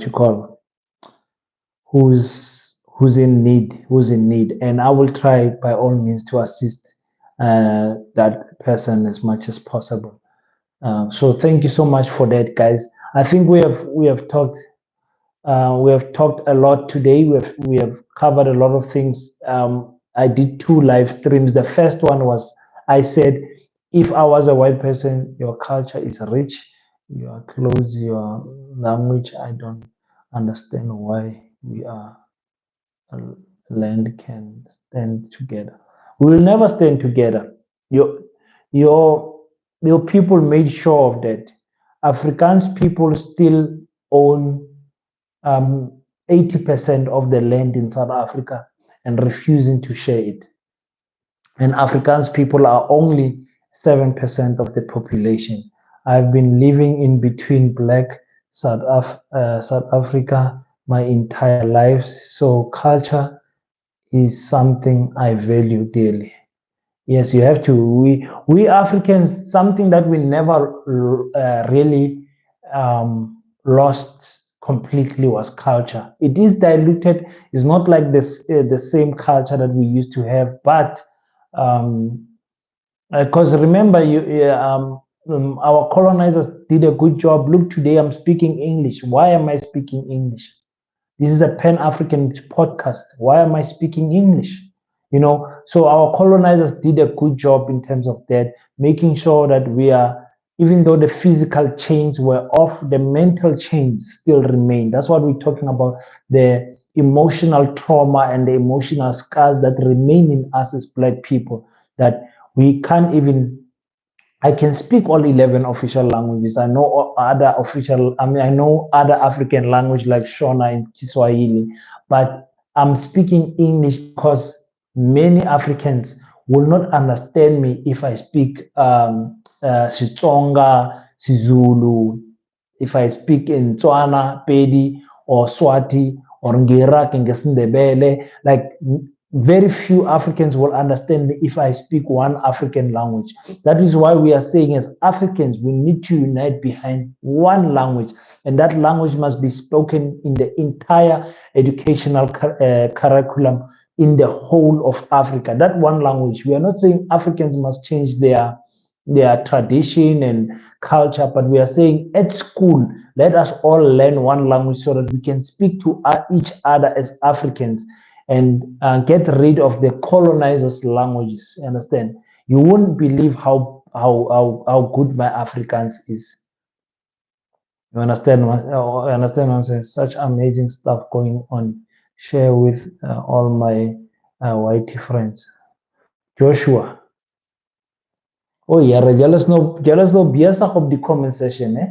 you call who's in need, and I will try by all means to assist that person as much as possible. So thank you so much for that, guys. I think we have talked a lot today. We have covered a lot of things. I did 2 live streams. The first one was I said, if I was a white person, your culture is rich, your clothes, your language. I don't understand why we are land can stand together. We will never stand together. Your your your people made sure of that. Afrikaans people still own 80% of the land in South Africa and refusing to share it. And Afrikaans people are only 7% of the population. I've been living in between black South Africa my entire life, so culture is something I value dearly. Yes, you have to. We Africans, something that we never really lost completely was culture. It is diluted. It's not like this the same culture that we used to have, but because remember, our colonizers did a good job. Look, today I'm speaking English. Why am I speaking English? This is a Pan-African podcast. Why am I speaking English? So our colonizers did a good job in terms of that, making sure that we are, even though the physical chains were off, the mental chains still remain. That's what we're talking about, the emotional trauma and the emotional scars that remain in us as Black people, that we can't even. I can speak all 11 official languages. I know other official, I know other African language like Shona and Kiswahili, but I'm speaking English because many Africans will not understand me if I speak Xitsonga, Sizulu, if I speak in Tswana, Pedi, or Swati, or Ngerak and Gesindebele. Like very few Africans will understand me if I speak one African language. That is why we are saying, as Africans, we need to unite behind one language, and that language must be spoken in the entire educational curriculum in the whole of Africa. That one language. We are not saying Africans must change their tradition and culture, but we are saying at school, let us all learn one language so that we can speak to each other as Africans, and get rid of the colonizers' languages. You understand? You won't believe how good my Afrikaans is. You understand? You understand what I'm saying? Such amazing stuff going on. Share with all my white friends. Joshua. Oh yeah, jealous no biasa op die comment section, eh?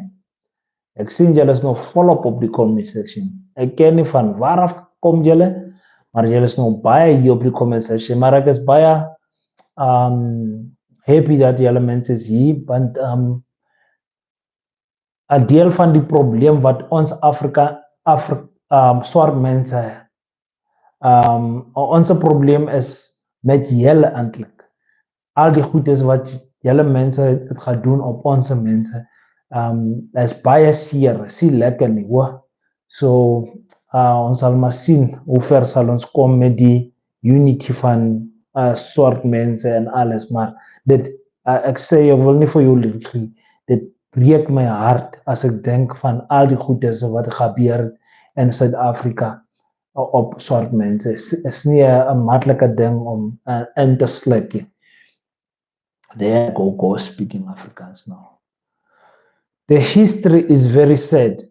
Ek sien jealous no volop op die comment section. Ek ken nie van waar af kom julle, maar julle is nou baie hier op die comment section. Maar ek is baie happy dat julle mense is hier, want 'n deel van die probleem wat ons swart mense ons probleem is met julle eintlik. Al die goedes wat julle mense het gaan doen op ons mense, is baie seer, lekker nie, hoor. So ons sal maar sien hoe ver sal ons kom met die unity van swart mense en alles, maar dit ek sê, ek wil nie vir jou lieg nie, dit breek my hart as ek dink van al die goedes wat gebeur in Suid-Afrika op swart mense. Is nie 'n maklike ding om in te sluk nie. There I go speaking Afrikaans now. The history is very sad.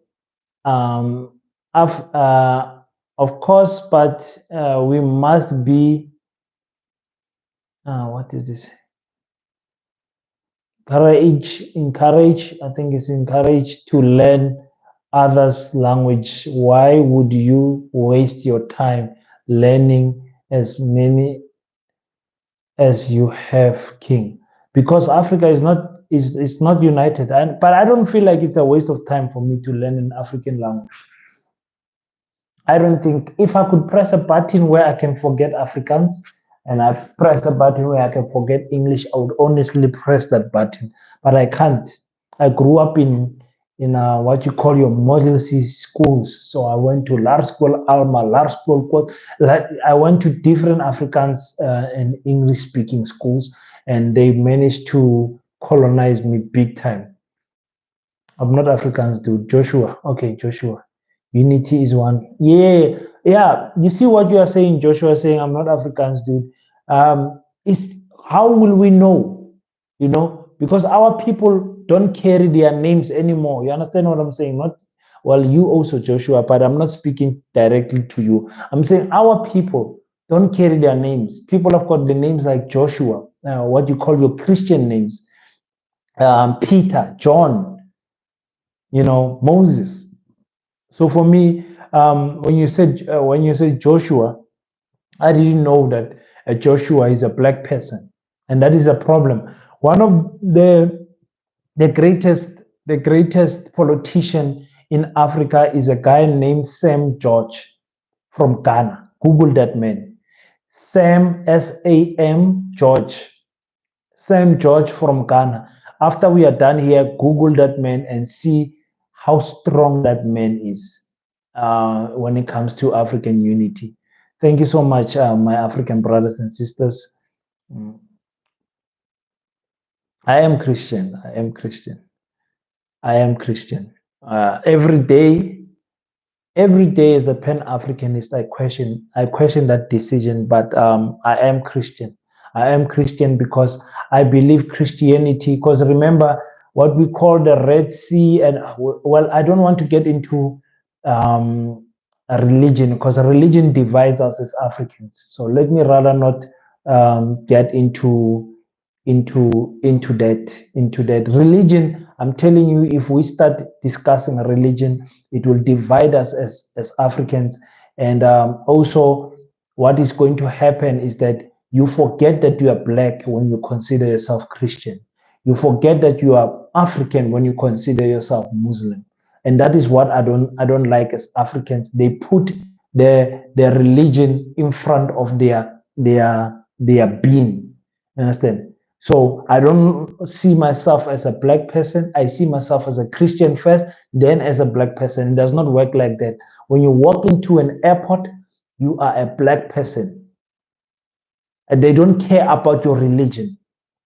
Of course, but we must be, what is this? Encourage, I think it's encourage to learn others' language. Why would you waste your time learning as many as you have, King? Because Africa is not united, but I don't feel like it's a waste of time for me to learn an African language. I don't think, if I could press a button where I can forget Afrikaans and I press a button where I can forget English, I would honestly press that button, but I can't. I grew up in what you call your Model C schools. So I went to large school Alma, large school, I went to different Afrikaans and English speaking schools, and they managed to colonize me big time. I'm not Afrikaans, dude. Joshua. Okay, Joshua. Unity is one. Yeah. You see what you are saying, Joshua, saying I'm not Afrikaans, dude. It's how will we know? Because our people don't carry their names anymore. You understand what I'm saying? Not well, you also, Joshua, but I'm not speaking directly to you. I'm saying our people don't carry their names. People have got the names like Joshua, what you call your Christian names, Peter, John, Moses. So for me, when you said Joshua, I didn't know that Joshua is a black person, and that is a problem. One of the greatest politician in Africa is a guy named Sam George from Ghana. Google that man. Sam, S-A-M, George. Sam George from Ghana. After we are done here, Google that man and see how strong that man is. when it comes to African unity. Thank you so much, my African brothers and sisters. Mm. I am Christian. I am Christian. I am Christian. Every day as a Pan-Africanist, I question that decision, but I am Christian. I am Christian because I believe Christianity, because remember what we call the Red Sea, and well, I don't want to get into a religion because a religion divides us as Africans. So let me rather not get into that religion. I'm telling you, if we start discussing a religion, it will divide us as Africans. And also, what is going to happen is that you forget that you are black when you consider yourself Christian. You forget that you are African when you consider yourself Muslim. And that is what I don't like as Africans. They put their religion in front of their being. You understand? So I don't see myself as a black person. I see myself as a Christian first, then as a black person. It does not work like that. When you walk into an airport, you are a black person. And they don't care about your religion.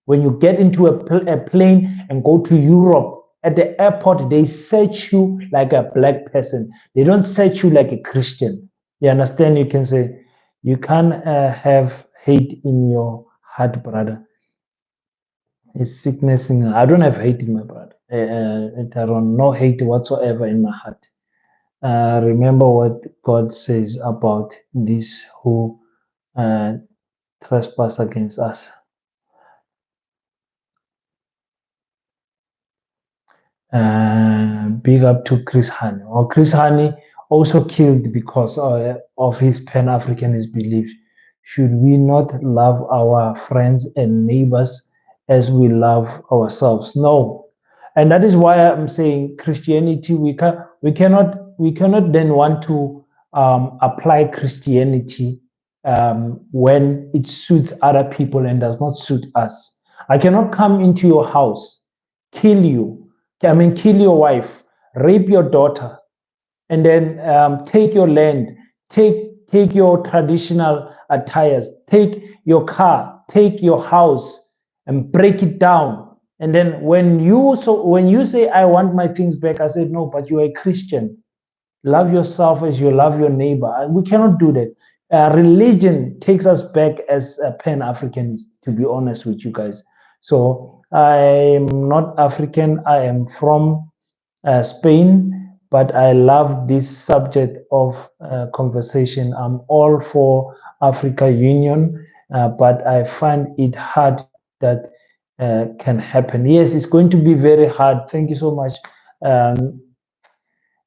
When you get into a plane and go to Europe, at the airport, they search you like a black person. They don't search you like a Christian. You understand? You can say, you can't have hate in your heart, brother. It's sickness in. I don't have hate in my brother. I don't no hate whatsoever in my heart. Remember what God says about these who uh, trespass against us. Big up to Chris Hani. Or Chris Hani also killed because of his Pan-Africanist belief. Should we not love our friends and neighbors as we love ourselves? No, and that is why I'm saying Christianity. We cannot then want to apply Christianity when it suits other people and does not suit us. I cannot come into your house, kill you, kill your wife, rape your daughter, and then take your land, take your traditional attires, take your car, take your house, and break it down. And then when you say I want my things back, I said no, but you're a Christian. Love yourself as you love your neighbor. We cannot do that. Religion takes us back as a Pan-Africanist, to be honest with you guys. So I'm not African. I am from Spain, but I love this subject of conversation. I'm all for Africa Union, but I find it hard that can happen. Yes, it's going to be very hard. Thank you so much. Um,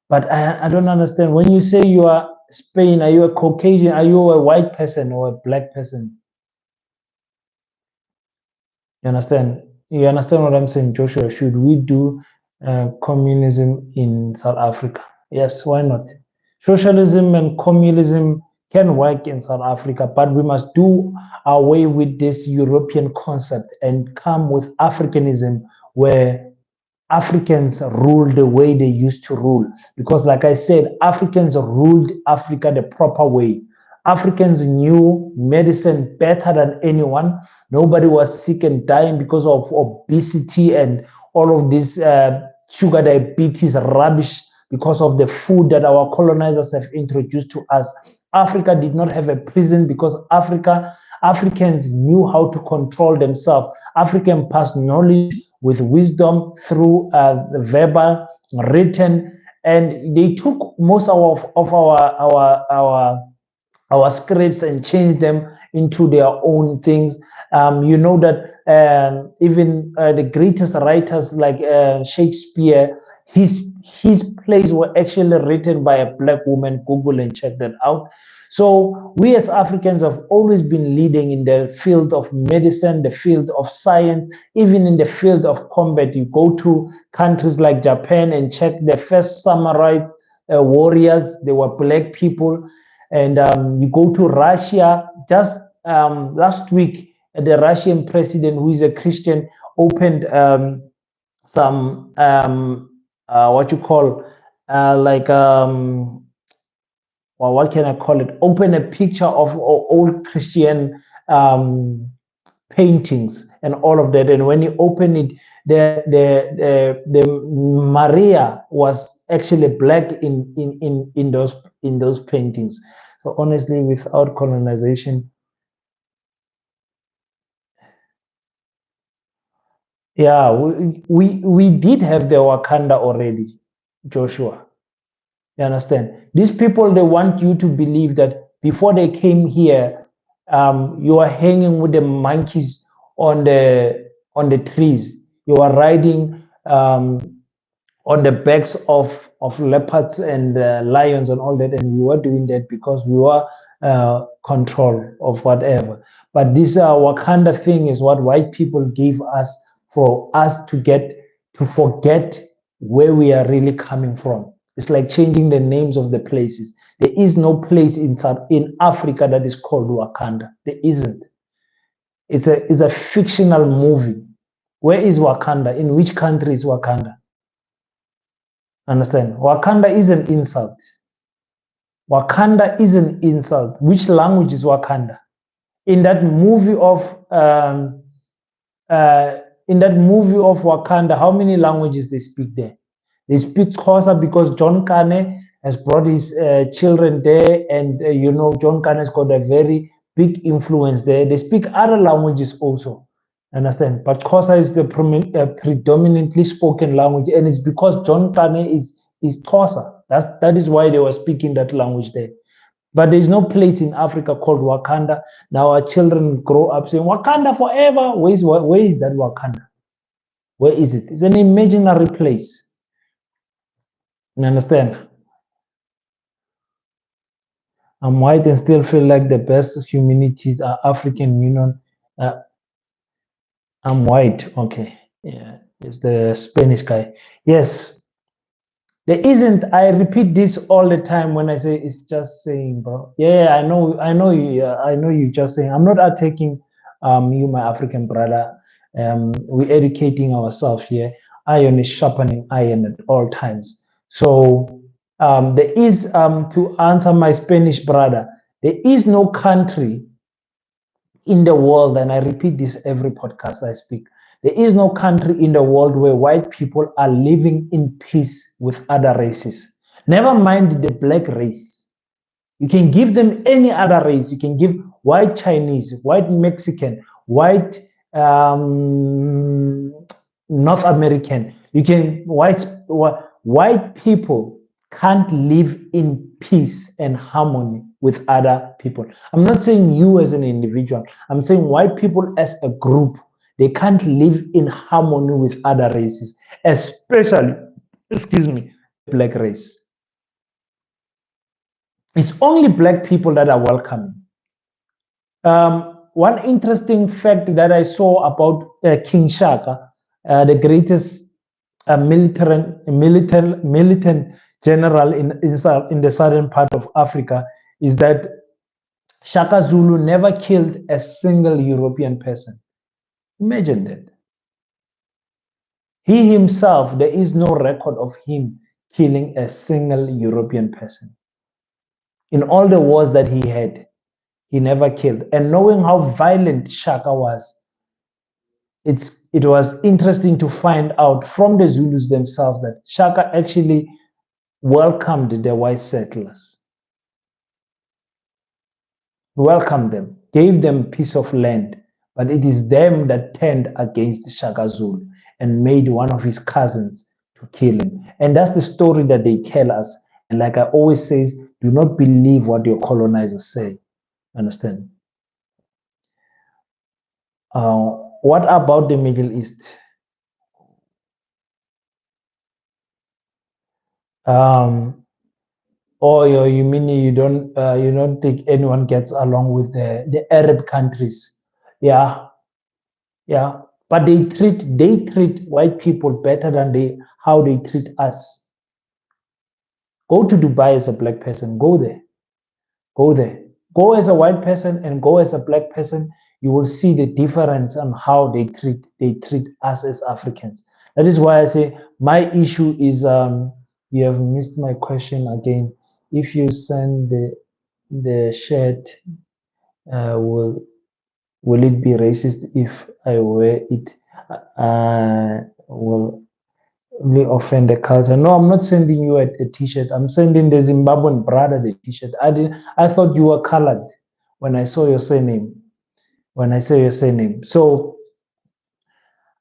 but I don't understand. When you say you are Spain, are you a Caucasian? Are you a white person or a black person? You understand? You understand what I'm saying, Joshua? Should we do communism in South Africa? Yes, why not? Socialism and communism can work in South Africa, but we must do away with this European concept and come with Africanism, where Africans rule the way they used to rule. Because, like I said, Africans ruled Africa the proper way. Africans knew medicine better than anyone. Nobody was sick and dying because of obesity and all of this sugar diabetes rubbish because of the food that our colonizers have introduced to us. Africa did not have a prison because Africans knew how to control themselves. African passed knowledge with wisdom through the verbal, written, and they took most of our scripts and changed them into their own things. You know that even the greatest writers like Shakespeare, his plays were actually written by a black woman. Google and check that out. So we as Africans have always been leading in the field of medicine, the field of science, even in the field of combat. You go to countries like Japan and check the first samurai warriors, they were black people. And you go to Russia, just last week, the Russian president, who is a Christian, opened some what you call like or what can I call it? Open a picture of old Christian paintings and all of that. And when you open it, the Maria was actually black in those paintings. So honestly, without colonization, yeah, we did have the Wakanda already, Joshua. You understand? These people, they want you to believe that before they came here, you are hanging with the monkeys on the trees. You are riding on the backs of leopards and lions and all that, and we were doing that because we were control of whatever. But this Wakanda thing is what white people gave us for us to get to forget where we are really coming from. It's like changing the names of the places. There is no place in Africa that is called Wakanda. There isn't. It's a fictional movie. Where is Wakanda? In which country is Wakanda? Understand? Wakanda is an insult. Wakanda is an insult. Which language is Wakanda? In that movie of Wakanda, how many languages they speak there? They speak Xhosa because John Kane has brought his children there, and John Kane has got a very big influence there. They speak other languages also. Understand? But Xhosa is the predominantly spoken language, and it's because John Kane is Xhosa. That is why they were speaking that language there. But there's no place in Africa called Wakanda. Now our children grow up saying Wakanda forever. Where is that Wakanda? Where is it? It's an imaginary place. You understand? I'm white and still feel like the best humanities are African Union. Uh, I'm white. Okay. Yeah. It's the Spanish guy. Yes. There isn't. I repeat this all the time when I say it's just saying, bro. Yeah, I know you. I know you just saying. I'm not attacking you, my African brother. We're educating ourselves here. Iron is sharpening iron at all times. So there is to answer my Spanish brother. There is no country in the world, and I repeat this every podcast I speak, there is no country in the world where white people are living in peace with other races. Never mind the black race. You can give them any other race. You can give white Chinese, white Mexican, white North American. You can white people can't live in peace and harmony with other people. I'm not saying you as an individual. I'm saying white people as a group. They can't live in harmony with other races, especially, excuse me, black race. It's only black people that are welcoming. One interesting fact that I saw about King Shaka, the greatest militant general in the southern part of Africa, is that Shaka Zulu never killed a single European person. Imagine that. He himself, there is no record of him killing a single European person. In all the wars that he had, he never killed. And knowing how violent Shaka was, it was interesting to find out from the Zulus themselves that Shaka actually welcomed the white settlers, welcomed them, gave them a piece of land, but it is them that turned against Shaka Zulu and made one of his cousins to kill him. And that's the story that they tell us. And like I always say, do not believe what your colonizers say. Understand? What about the Middle East? Or you mean you don't think anyone gets along with the Arab countries? Yeah, yeah. But they treat white people better than how they treat us. Go to Dubai as a black person. Go there. Go there. Go as a white person and go as a black person. You will see the difference on how they treat us as Africans. That is why I say my issue is you have missed my question again. if you send the shirt, will it be racist if I wear it? Will only offend the culture? No, I'm not sending you a t-shirt. I'm sending the Zimbabwean brother the t-shirt. I thought you were colored when I saw your surname. When I say your surname. So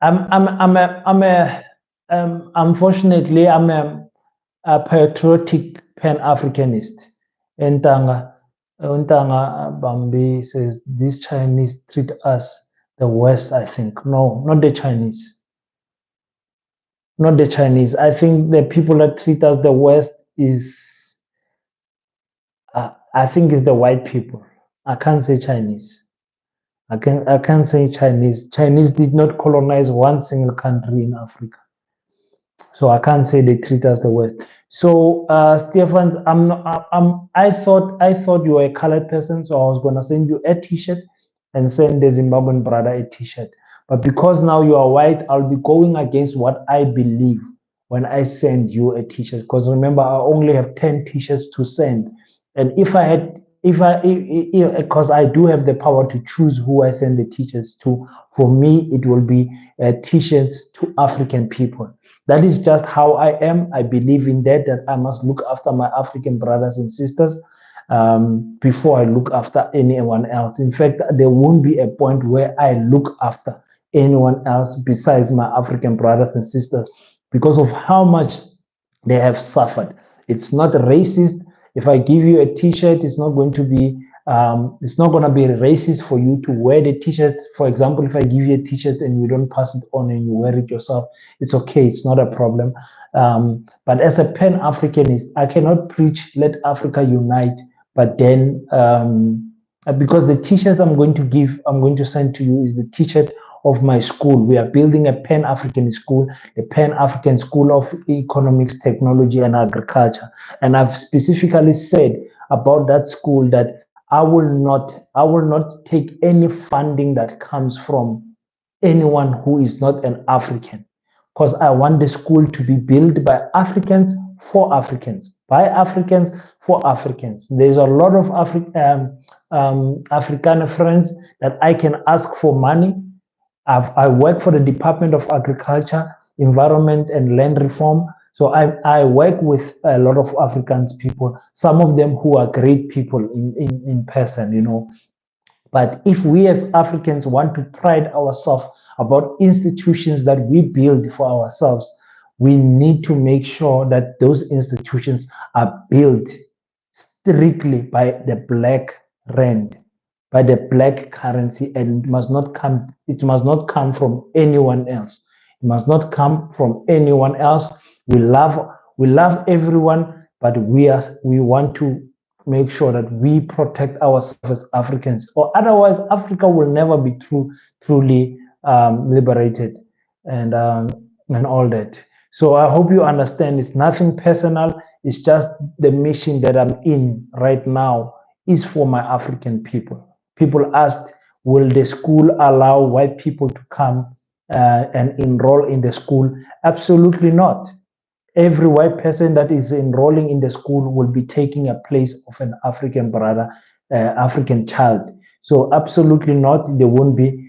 unfortunately, I'm a patriotic Pan-Africanist. Ntanga Bambi says these Chinese treat us the West. I think no, not the Chinese, not the Chinese. I think the people that treat us the West is, I think, is the white people. I can't say Chinese. I can't say Chinese. Chinese did not colonize one single country in Africa. So I can't say they treat us the worst. So Stefan, I thought you were a colored person, so I was gonna send you a T-shirt and send the Zimbabwean brother a T-shirt. But because now you are white, I'll be going against what I believe when I send you a T-shirt. Because remember, I only have 10 T-shirts to send, and because I do have the power to choose who I send the T-shirts to. For me, it will be T-shirts to African people. That is just how I am. I believe in that I must look after my African brothers and sisters before I look after anyone else. In fact, there won't be a point where I look after anyone else besides my African brothers and sisters because of how much they have suffered. It's not racist. If I give you a T-shirt, it's not going to be racist for you to wear the T-shirt. For example, if I give you a T-shirt and you don't pass it on and you wear it yourself, it's okay. It's not a problem. But as a Pan-Africanist, I cannot preach let Africa unite. But then, because the T-shirt I'm going to send to you is the T-shirt of my school. We are building a Pan-African school, a Pan-African School of Economics, Technology, and Agriculture. And I've specifically said about that school that I will not take any funding that comes from anyone who is not an African, because I want the school to be built by Africans for Africans, by Africans for Africans. There's a lot of African friends that I can ask for money. I work for the Department of Agriculture, Environment and Land Reform. So I work with a lot of Africans people, some of them who are great people in person, you know. But if we as Africans want to pride ourselves about institutions that we build for ourselves, we need to make sure that those institutions are built strictly by the black rand, by the black currency, and it must not come from anyone else. It must not come from anyone else. We love everyone, but we want to make sure that we protect ourselves as Africans, or otherwise Africa will never be truly liberated and all that. So I hope you understand. It's nothing personal. It's just the mission that I'm in right now is for my African people. People asked, will the school allow white people to come and enroll in the school? Absolutely not. Every white person that is enrolling in the school will be taking a place of an African brother, African child. So absolutely not. There won't be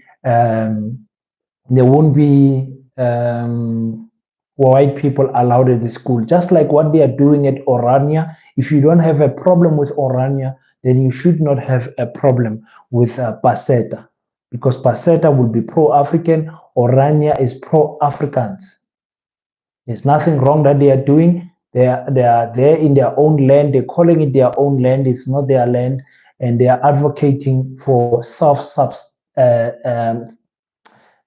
white people allowed at the school. Just like what they are doing at Orania. If you don't have a problem with Orania, then you should not have a problem with Paseta, because Paseta will be pro-African. Orania is pro-Africans. There's nothing wrong that they are doing. They are there in their own land. They're calling it their own land. It's not their land, and they are advocating for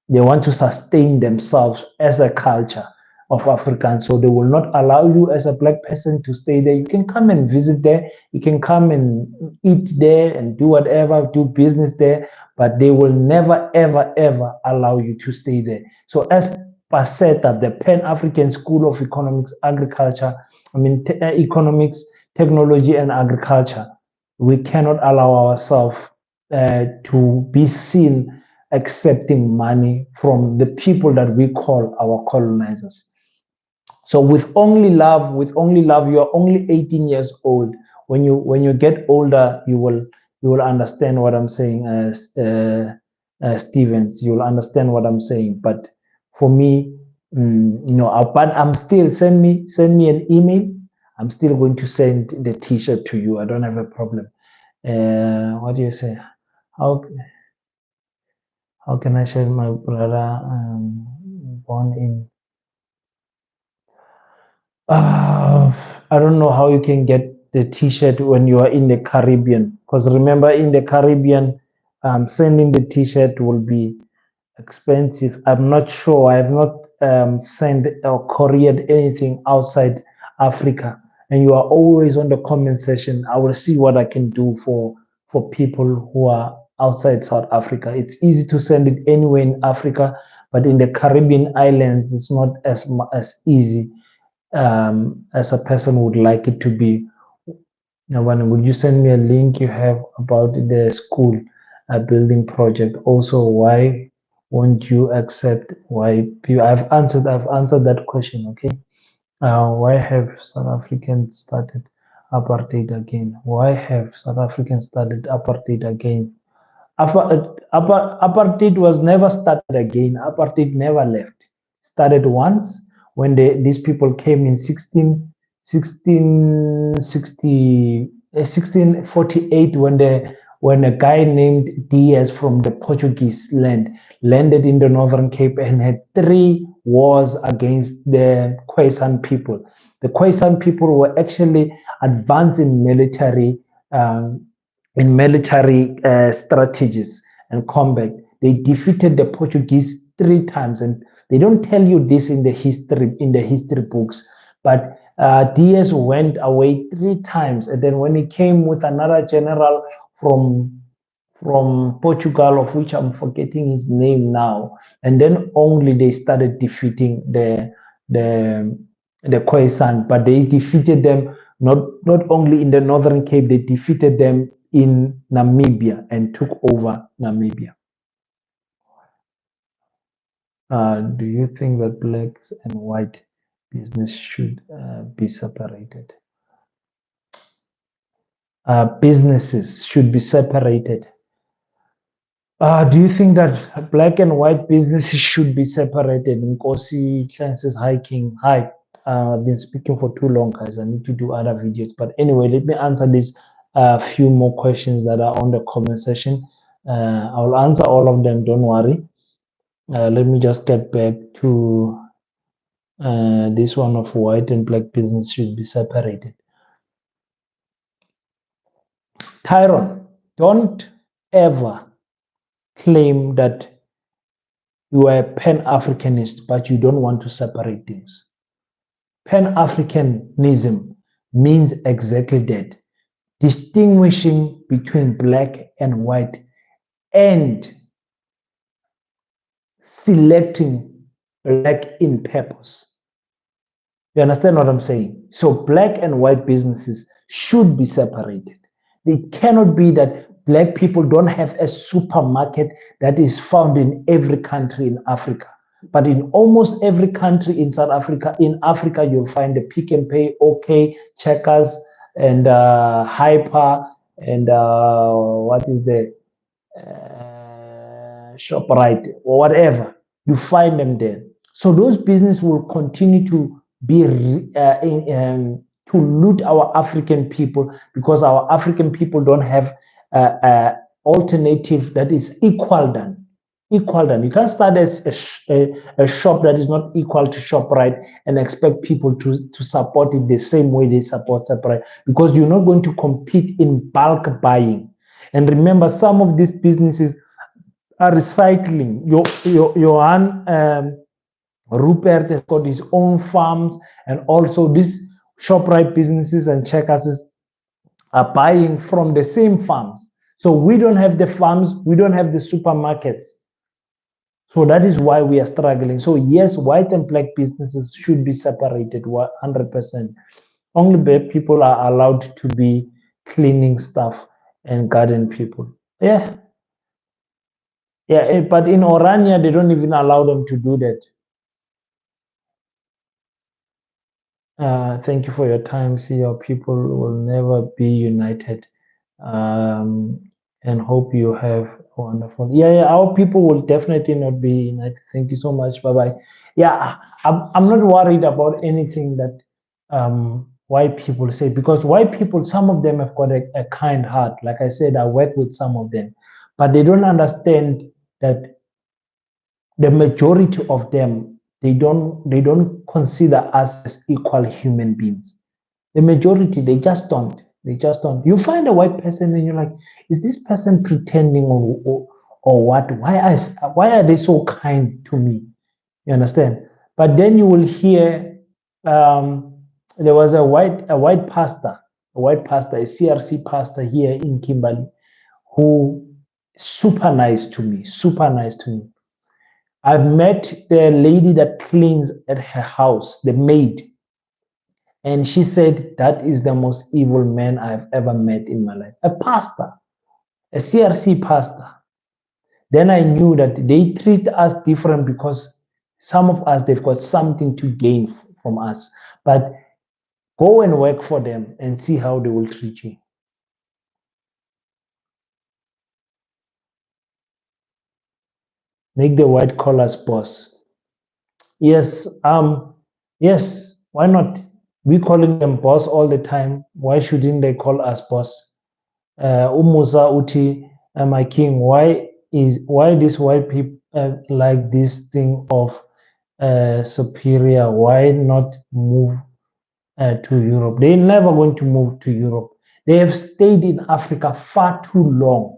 they want to sustain themselves as a culture of Africans. So they will not allow you as a black person to stay there. You can come and visit there. You can come and eat there and do whatever, do business there, but they will never, ever, ever allow you to stay there. So as PASETA, the Pan-African School of Economics, Economics, Technology, and Agriculture, we cannot allow ourselves to be seen accepting money from the people that we call our colonizers. So with only love, you are only 18 years old. When you get older, you will understand what I'm saying, Stevens. You'll understand what I'm saying. But for me, but I'm still send me an email. I'm still going to send the T-shirt to you. I don't have a problem. What do you say? How how can I share my brother born in Uh, I don't know how you can get the T-shirt when you are in the Caribbean. Because remember, in the Caribbean, sending the T-shirt will be expensive. I'm not sure. I have not sent or couriered anything outside Africa. And you are always on the comment section. I will see what I can do for people who are outside South Africa. It's easy to send it anywhere in Africa, but in the Caribbean islands, it's not as easy as a person would like it to be. Now, when would you send me a link you have about the school building project? Also, why won't you accept why people? I've answered that question. Okay. Why have South Africans started apartheid again? Why have South Africans started apartheid again? Apartheid was never started again. Apartheid never left. Started once when these people came in 1648 when a guy named Diaz from the Portuguese land landed in the Northern Cape and had 3 wars against the Khoisan people. The Khoisan people were actually advanced in military strategies and combat. They defeated the Portuguese 3 times, and they don't tell you this in the history books. But Diaz went away 3 times, and then when he came with another general from Portugal, of which I'm forgetting his name now, and then only they started defeating the the Khoisan, but they defeated them not only in the Northern Cape, they defeated them in Namibia and took over Namibia. Do you think that blacks and white business should be separated? Businesses should be separated. Do you think that black and white businesses should be separated? Nkosi chances hiking. Hi. I've been speaking for too long, guys. I need to do other videos. But anyway, let me answer these few more questions that are on the comment section. I will answer all of them. Don't worry. Let me just get back to this one of white and black business should be separated. Tyron, don't ever claim that you are a Pan-Africanist, but you don't want to separate things. Pan-Africanism means exactly that, distinguishing between black and white and selecting black in purpose. You understand what I'm saying? So black and white businesses should be separated. It cannot be that black people don't have a supermarket that is found in every country in Africa. But in almost every country in Africa, you'll find the Pick and Pay, OK, Checkers, and Hyper, and what is the ShopRite or whatever. You find them there. So those businesses will continue to be to loot our African people because our African people don't have alternative that is equal than. Equal than. You can't start as a shop that is not equal to ShopRite and expect people to support it the same way they support ShopRite because you're not going to compete in bulk buying. And remember, some of these businesses are recycling. Johan Rupert has got his own farms, and also these ShopRite businesses and Checkers are buying from the same farms. So we don't have the farms, we don't have the supermarkets. So that is why we are struggling. So yes, white and black businesses should be separated 100%. Only black people are allowed to be cleaning stuff and garden people. Yeah. Yeah, but in Orania, they don't even allow them to do that. Thank you for your time. See, your people will never be united. Um, and hope you have a wonderful. Yeah, yeah, our people will definitely not be united. Thank you so much. Bye bye. Yeah, I'm not worried about anything that white people say, because white people, some of them have got a kind heart. Like I said, I work with some of them, but they don't understand that the majority of them, they don't consider us as equal human beings. The majority, they just don't. You find a white person and you're like, is this person pretending, or what? Why are they so kind to me? You understand? But then you will hear, there was a white pastor, a CRC pastor here in Kimberley, who super nice to me, super nice to me. I've met the lady that cleans at her house, the maid, and she said that is the most evil man I've ever met in my life. A pastor, a CRC pastor. Then I knew that they treat us different because some of us, they've got something to gain from us. But go and work for them and see how they will treat you. Make the white collars boss. Yes, yes, why not? We calling them boss all the time. Why shouldn't they call us boss? Umusa Uti, my king, why these white people like this thing of superior? Why not move to Europe? They're never going to move to Europe. They have stayed in Africa far too long.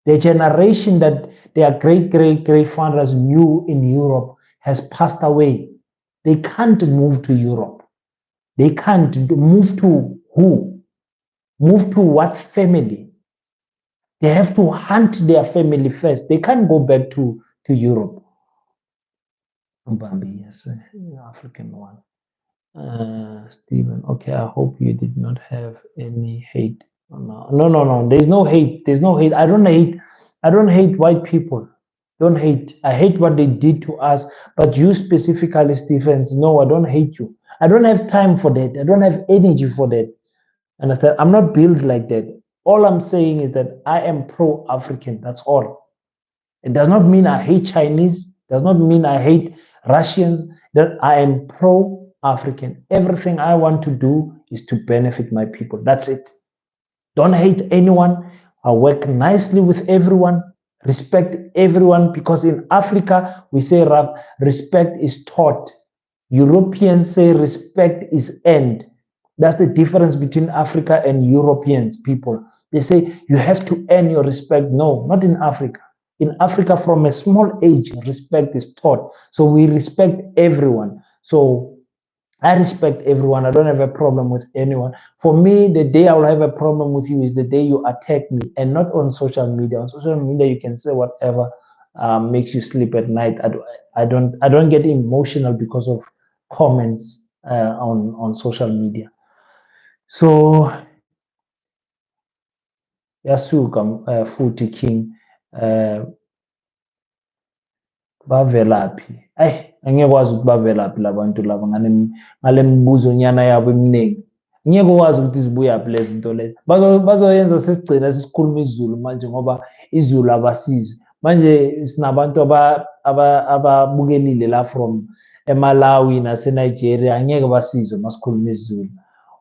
The generation that their great fathers knew in Europe has passed away. They can't move to Europe. They can't move to who? Move to what family? They have to hunt their family first. They can't go back to Europe. Mbambi, yes, African one. Stephen, okay, I hope you did not have any hate. No, no, no, no. There's no hate. There's no hate. I don't hate. I don't hate white people. Don't hate. I hate what they did to us. But you specifically, Stephens, no, I don't hate you. I don't have time for that. I don't have energy for that. Understand? I'm not built like that. All I'm saying is that I am pro-African. That's all. It does not mean I hate Chinese. Does not mean I hate Russians. That I am pro-African. Everything I want to do is to benefit my people. That's it. Don't hate anyone. I work nicely with everyone. Respect everyone, because in Africa we say respect is taught. Europeans say respect is earned. That's the difference between Africa and Europeans people. They say you have to earn your respect. No, not in Africa. In Africa, from a small age, respect is taught. So we respect everyone. So I respect everyone. I don't have a problem with anyone. For me, the day I will have a problem with you is the day you attack me, and not on social media. On social media, you can say whatever makes you sleep at night. I don't get emotional because of comments on social media. So yasuka futhi king uh, bavelaphi. Angeke kwazi ukuthi bavelaphi labantu laba ngale mibuzo nyana yabo eminingi. Ngeke ukwazi ukuthi zibuyaphi lezi zinto lezi. Bazoyenza sesigcina sisikhuluma isiZulu manje, ngoba isiZulu abasizwe. Manje sinabantu ababukelile la from eMalawi naseNigeria, angeke basizwe masikhuluma isiZulu.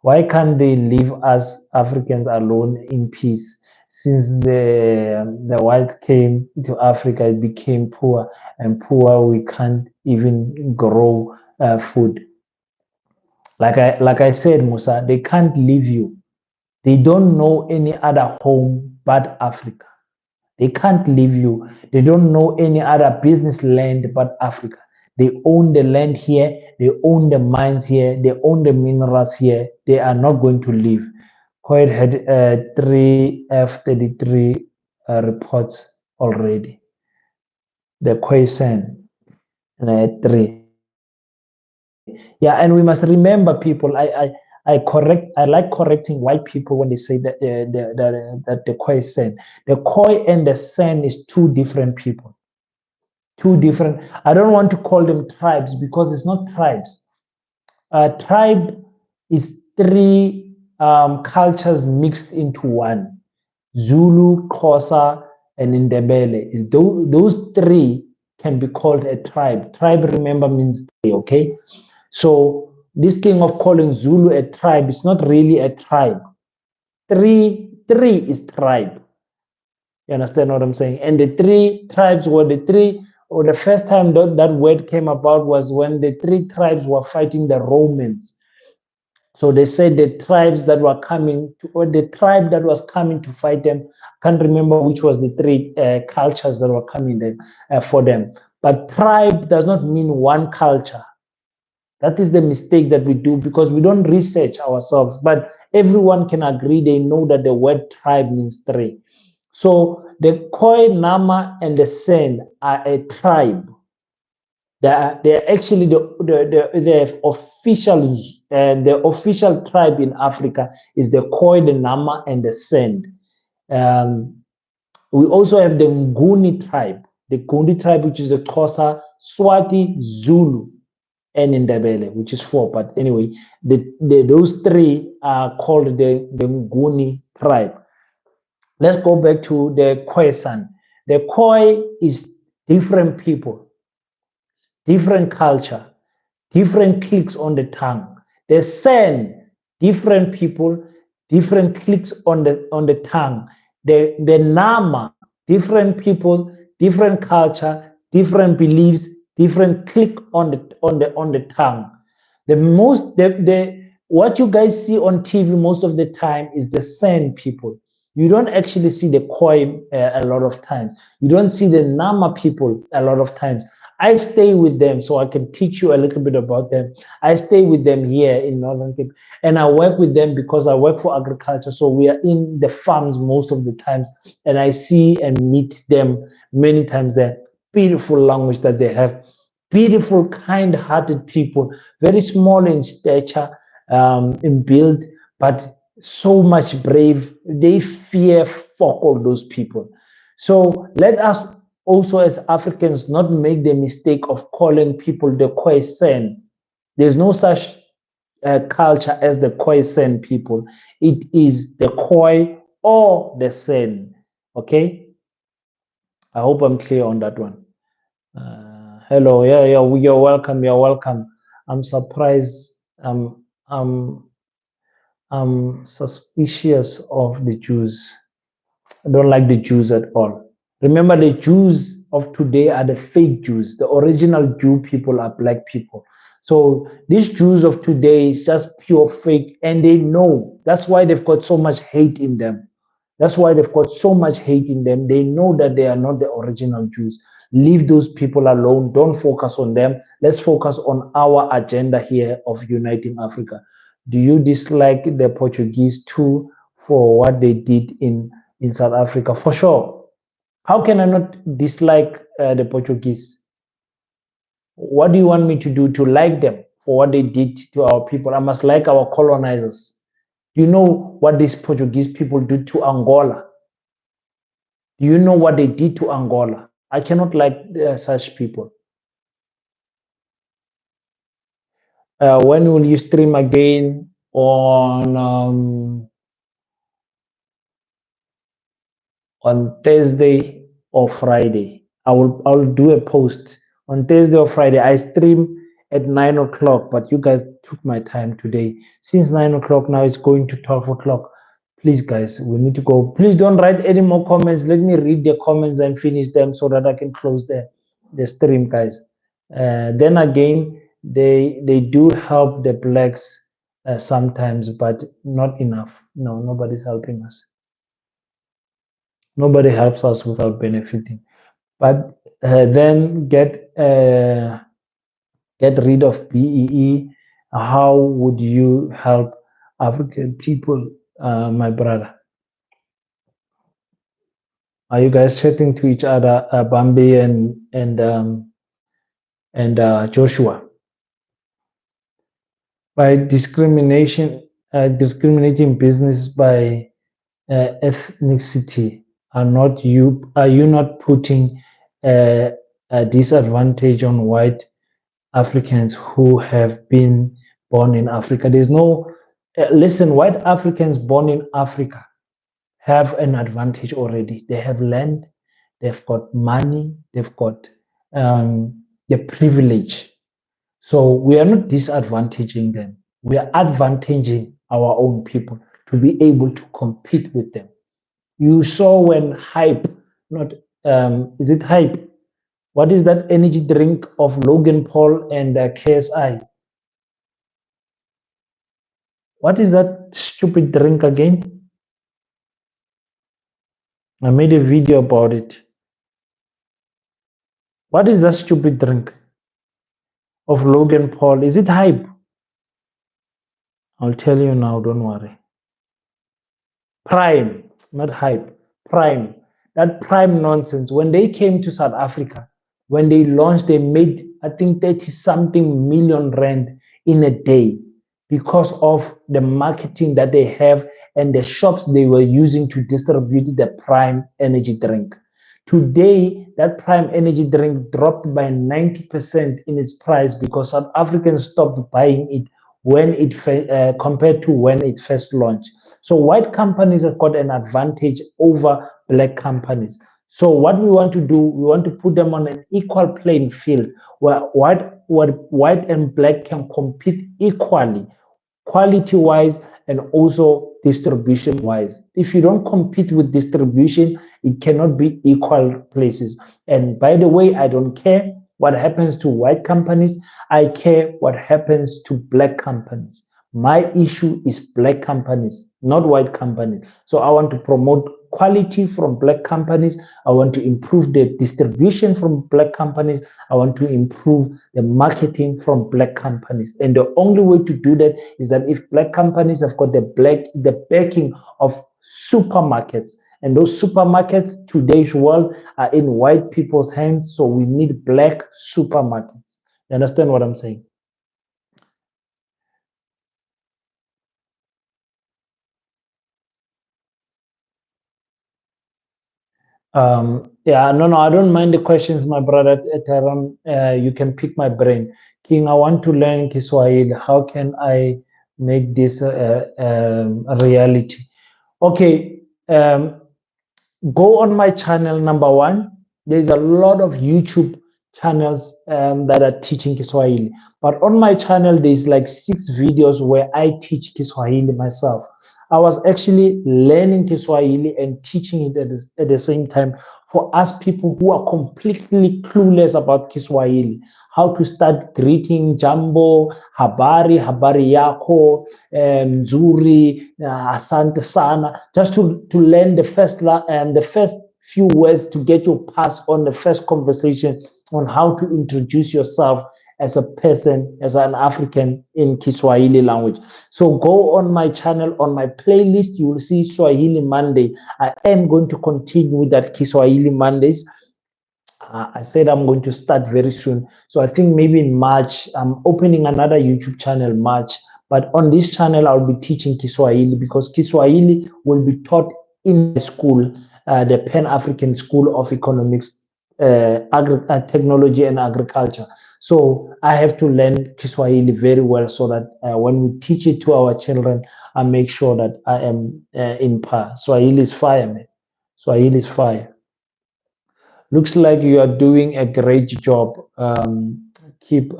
Why can't they leave us Africans alone in peace? Since the white came to Africa, it became poor, and poor we can't even grow food. Like I said, Musa, they can't leave you. They don't know any other home but Africa. They can't leave you. They don't know any other business land but Africa. They own the land here. They own the mines here. They own the minerals here. They are not going to leave. Kuwait had three F-33 reports already. The Khoisan three. Yeah, and we must remember, people. I like correcting white people when they say that the Khoi Sen. The Khoi and the Sen is two different people. Two different. I don't want to call them tribes because it's not tribes. A tribe is three cultures mixed into one. Zulu, Xhosa, and Ndebele. Is those three can be called a tribe. Tribe, remember, means three, okay? So this thing of calling Zulu a tribe is not really a tribe. Three is tribe. You understand what I'm saying? And the three tribes were the three, or the first time that word came about was when the three tribes were fighting the Romans. So they said the tribes that were coming, or the tribe that was coming to fight them, I can't remember which was the three cultures that were coming there, for them. But tribe does not mean one culture. That is the mistake that we do because we don't research ourselves. But everyone can agree, they know that the word tribe means three. So the Khoi, Nama, and the San are a tribe. They're actually the official tribe in Africa is the Khoi, the Nama, and the San. Um, we also have the Nguni tribe, which is the Xhosa, Swati, Zulu, and Ndebele, which is four. But anyway, those three are called the Nguni tribe. Let's go back to the Khoisan. The Khoi is different people, different culture, different clicks on the tongue. The San, different people, different clicks on the tongue. The Nama, different people, different culture, different beliefs, different click on the tongue. The what you guys see on TV most of the time is the San people. You don't actually see the Khoi a lot of times. You don't see the Nama people a lot of times. I stay with them so I can teach you a little bit about them. I stay with them here in Northern Cape and I work with them because I work for agriculture. So we are in the farms most of the times and I see and meet them many times. The beautiful language that they have, beautiful, kind-hearted people, very small in stature, in build, but so much brave. They fear fuck all those people. So let us also as Africans not make the mistake of calling people the Khoisan. There's no such culture as the Khoisan people. It is the Khoi or the San. Okay? I hope I'm clear on that one. Hello, yeah, you're welcome. You're welcome. I'm surprised. I'm suspicious of the Jews. I don't like the Jews at all. Remember, the Jews of today are the fake Jews. The original Jew people are black people. So these Jews of today is just pure fake, and they know. That's why they've got so much hate in them. That's why they've got so much hate in them. They know that they are not the original Jews. Leave those people alone. Don't focus on them. Let's focus on our agenda here of uniting Africa. Do you dislike the Portuguese too for what they did in South Africa? For sure. How can I not dislike the Portuguese? What do you want me to do to like them for what they did to our people? I must like our colonizers. Do you know what these Portuguese people did to Angola? Do you know what they did to Angola? I cannot like such people. When will you stream again on Thursday or Friday? I'll do a post on Thursday or Friday. I stream at 9 o'clock, but you guys took my time today. Since 9 o'clock now, it's going to 12 o'clock. Please, guys, we need to go. Please don't write any more comments. Let me read the comments and finish them so that I can close the stream, guys. Then again, they do help the blacks sometimes, but not enough. No, nobody's helping us. Nobody helps us without benefiting. But then get rid of BEE. How would you help African people, my brother? Are you guys chatting to each other, Bambi and Joshua? By discriminating business by ethnicity, are you not putting a disadvantage on white Africans who have been born in Africa? There's no Listen, white Africans born in Africa have an advantage already. They have land, they've got money, they've got the privilege. So we are not disadvantaging them. We are advantaging our own people to be able to compete with them. You saw when hype, not is it hype? What is that energy drink of Logan Paul and KSI? What is that stupid drink again? I made a video about it. What is that stupid drink of Logan Paul? Is it hype? I'll tell you now, don't worry. Prime, not hype. Prime. That prime nonsense. When they came to South Africa, when they launched, they made, I think, 30 something million rand in a day because of the marketing that they have and the shops they were using to distribute the prime energy drink. Today, that prime energy drink dropped by 90% in its price because South Africans stopped buying it when it compared to when it first launched. So white companies have got an advantage over black companies. So what we want to do, we want to put them on an equal playing field where white and black can compete equally, quality wise and also distribution wise. If you don't compete with distribution, it cannot be equal places. And by the way, I don't care what happens to white companies. I care what happens to black companies. My issue is black companies, not white companies. So I want to promote quality from black companies. I want to improve the distribution from black companies. I want to improve the marketing from black companies. And the only way to do that is that if black companies have got the backing of supermarkets, and those supermarkets today's world are in white people's hands. So we need black supermarkets. You understand what I'm saying? Yeah, no, I don't mind the questions, my brother Taran. You can pick my brain. King, I want to learn Kiswahili. How can I make this a reality? Okay, go on my channel, number one. There's a lot of YouTube channels that are teaching Kiswahili. But on my channel, there's like 6 videos where I teach Kiswahili myself. I was actually learning Kiswahili and teaching it at the same time for us people who are completely clueless about Kiswahili. How to start greeting, jambo, habari yako, nzuri, asante sana, just to learn the first few words to get your pass on the first conversation on how to introduce yourself as a person, as an African in Kiswahili language. So go on my channel, on my playlist, you will see Swahili Monday. I am going to continue with that Kiswahili Mondays. I said I'm going to start very soon. So I think maybe in March, I'm opening another YouTube channel, March. But on this channel, I'll be teaching Kiswahili because Kiswahili will be taught in school, the Pan African School of Economics, Technology and Agriculture. So I have to learn Kiswahili very well so that when we teach it to our children, I make sure that I am in par. Swahili is fire, man. Swahili is fire. Looks like you are doing a great job. Keep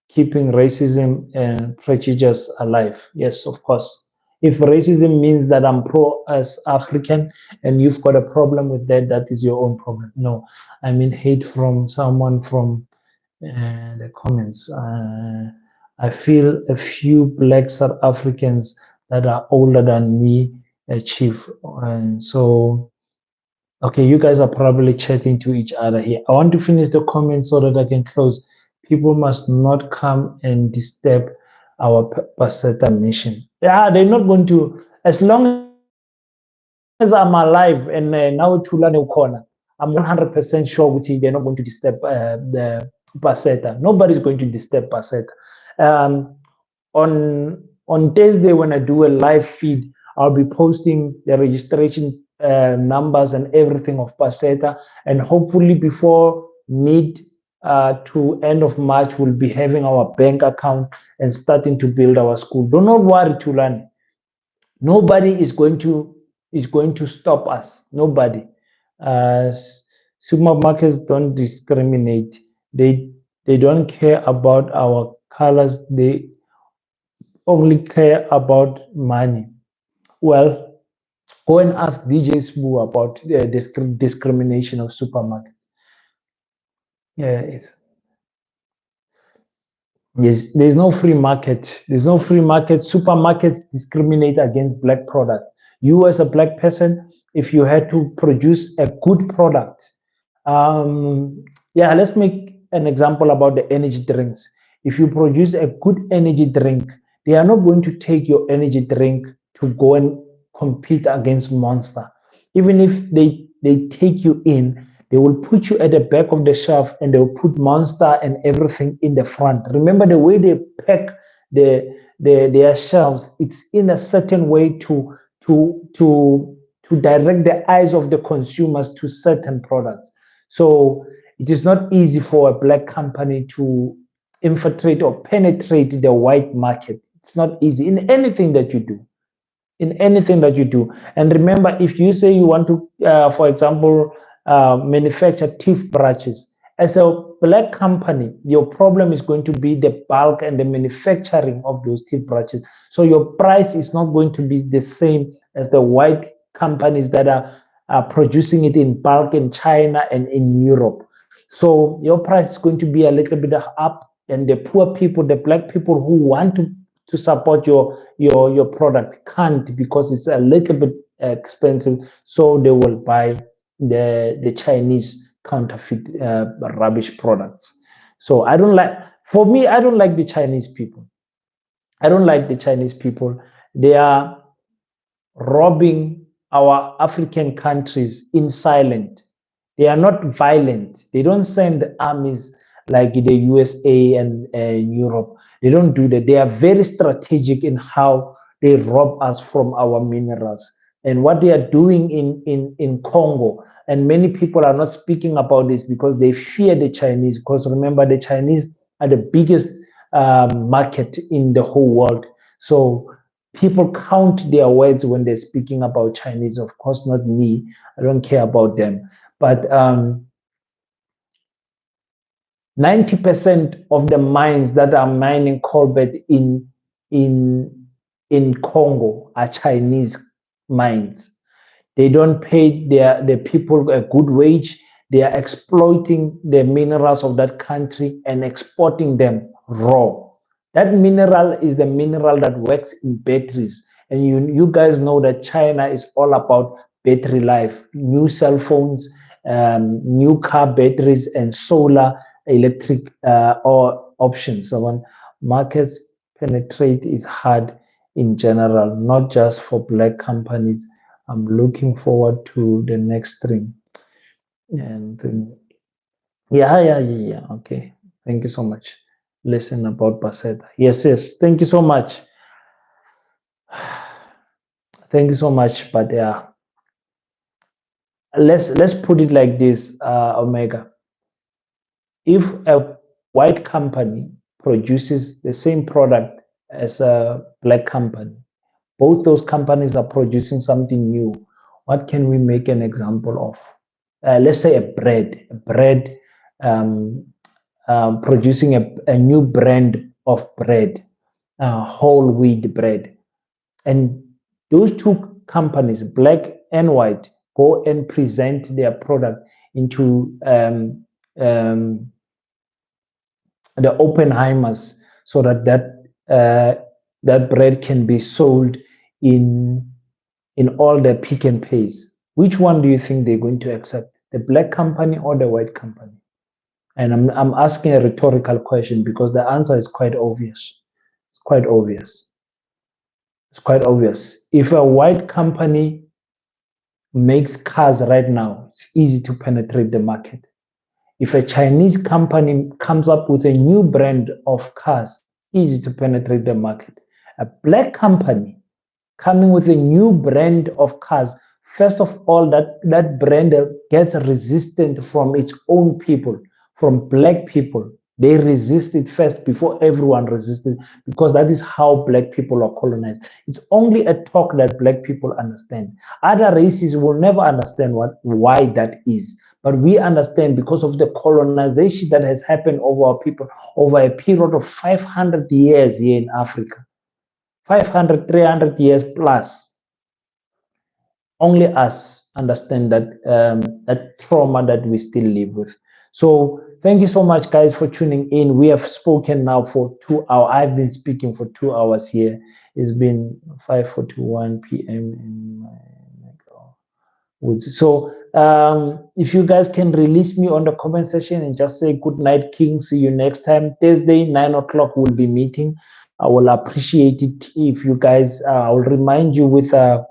keeping racism and prejudice alive. Yes, of course. If racism means that I'm pro as African and you've got a problem with that, that is your own problem. No, I mean hate from someone from the comments. I feel a few black South Africans that are older than me achieve, and so okay, you guys are probably chatting to each other here. I want to finish the comments so that I can close. People must not come and disturb our Paseta mission. Yeah, they're not going to, as long as I'm alive and now Tulane Ukona, I'm 100% sure with you, they're not going to disturb the Paseta. Nobody's going to disturb Paseta. Um, on Thursday when I do a live feed, I'll be posting the registration numbers and everything of Paseta, and hopefully before mid to end of March, we'll be having our bank account and starting to build our school. Do not worry, Tulani. Nobody is going to stop us. Nobody. Uh, Supermarkets don't discriminate. They don't care about our colors. They only care about money. Well, go and ask DJ Sbu about the discrimination of supermarkets. Yeah, it's there's no free market. There's no free market. Supermarkets discriminate against black product. You as a black person, if you had to produce a good product, yeah, let's make an example about the energy drinks. If you produce a good energy drink, they are not going to take your energy drink to go and compete against Monster. Even if they take you in, they will put you at the back of the shelf and they will put Monster and everything in the front. Remember the way they pack their shelves, it's in a certain way to direct the eyes of the consumers to certain products. So it is not easy for a black company to infiltrate or penetrate the white market. It's not easy in anything that you do. In anything that you do. And remember, if you say you want to, for example, manufacture teeth brushes, as a black company, your problem is going to be the bulk and the manufacturing of those teeth brushes. So your price is not going to be the same as the white companies that are producing it in bulk in China and in Europe. So your price is going to be a little bit up, and the poor people, the black people who want to support your product can't because it's a little bit expensive. So they will buy the Chinese counterfeit rubbish products. So I don't like. For me, I don't like the Chinese people. I don't like the Chinese people. They are robbing our African countries in silent. They are not violent. They don't send armies like the USA and Europe. They don't do that. They are very strategic in how they rob us from our minerals. And what they are doing in Congo, and many people are not speaking about this because they fear the Chinese. Because remember, the Chinese are the biggest market in the whole world. So people count their words when they're speaking about Chinese. Of course, not me. I don't care about them. But 90% of the mines that are mining cobalt in in Congo are Chinese mines. They don't pay the people a good wage. They are exploiting the minerals of that country and exporting them raw. That mineral is the mineral that works in batteries. And you guys know that China is all about battery life, new cell phones, new car batteries, and solar electric or options. So when markets penetrate is hard in general, not just for black companies. I'm looking forward to the next stream. And yeah. Okay. Thank you so much. Listen about Basetta. Yes. Thank you so much. Thank you so much. But yeah, let's put it like this, Omega. If a white company produces the same product as a black company, both those companies are producing something new. What can we make an example of? Let's say a bread producing a new brand of bread, whole wheat bread. And those two companies, black and white, go and present their product into the Oppenheimers so that bread can be sold in all the pick and pays. Which one do you think they're going to accept, the black company or the white company? And I'm asking a rhetorical question because the answer is quite obvious. It's quite obvious. It's quite obvious. If a white company makes cars right now, it's easy to penetrate the market. If a Chinese company comes up with a new brand of cars, easy to penetrate the market. A black company coming with a new brand of cars, first of all, that brand gets resistant from its own people, from black people. They resisted first before everyone resisted, because that is how black people are colonized. It's only a talk that black people understand. Other races will never understand why that is. But we understand because of the colonization that has happened over our people over a period of 500 years here in Africa. 500, 300 years plus. Only us understand that trauma that we still live with. So thank you so much, guys, for tuning in. We have spoken now for 2 hours. I've been speaking for 2 hours here. It's been 5:41 p.m. in my woods. So if you guys can release me on the comment section and just say good night, King. See you next time. Thursday, 9 o'clock, we'll be meeting. I will appreciate it if you guys. I will remind you with a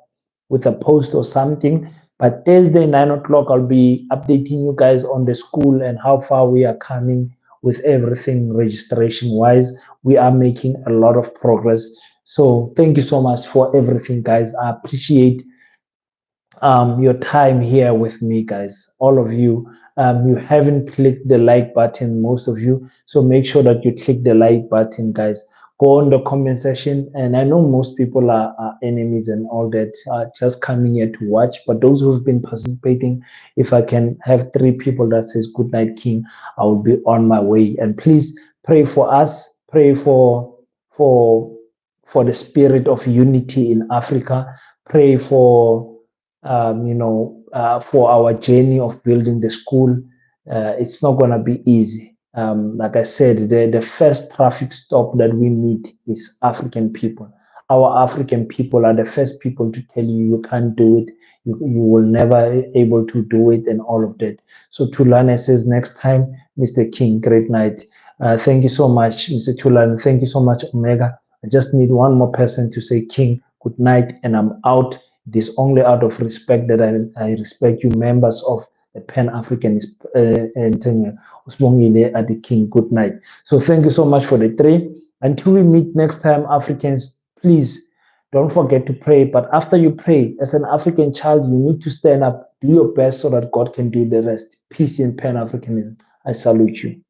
post or something. But Thursday, 9 o'clock, I'll be updating you guys on the school and how far we are coming with everything registration wise. We are making a lot of progress. So thank you so much for everything, guys. I appreciate your time here with me, guys. All of you. You haven't clicked the like button, most of you. So make sure that you click the like button, guys. Go on the comment section. And I know most people are enemies and all that, just coming here to watch. But those who've been participating, if I can have 3 people that says good night, King, I will be on my way. And please pray for us. Pray for for the spirit of unity in Africa. Pray for our journey of building the school. It's not going to be easy. Like I said, the first traffic stop that we meet is African people. Our African people are the first people to tell you you can't do it. You will never able to do it and all of that. So Tulane says next time, Mr. King, great night. Thank you so much, Mr. Tulane. Thank you so much, Omega. I just need one more person to say King, good night, and I'm out. It is only out of respect that I respect you, members of the Pan-Africanist Usbongile at the King. Good night. So thank you so much for the 3. Until we meet next time, Africans, please don't forget to pray. But after you pray, as an African child, you need to stand up, do your best so that God can do the rest. Peace in Pan-Africanism. I salute you.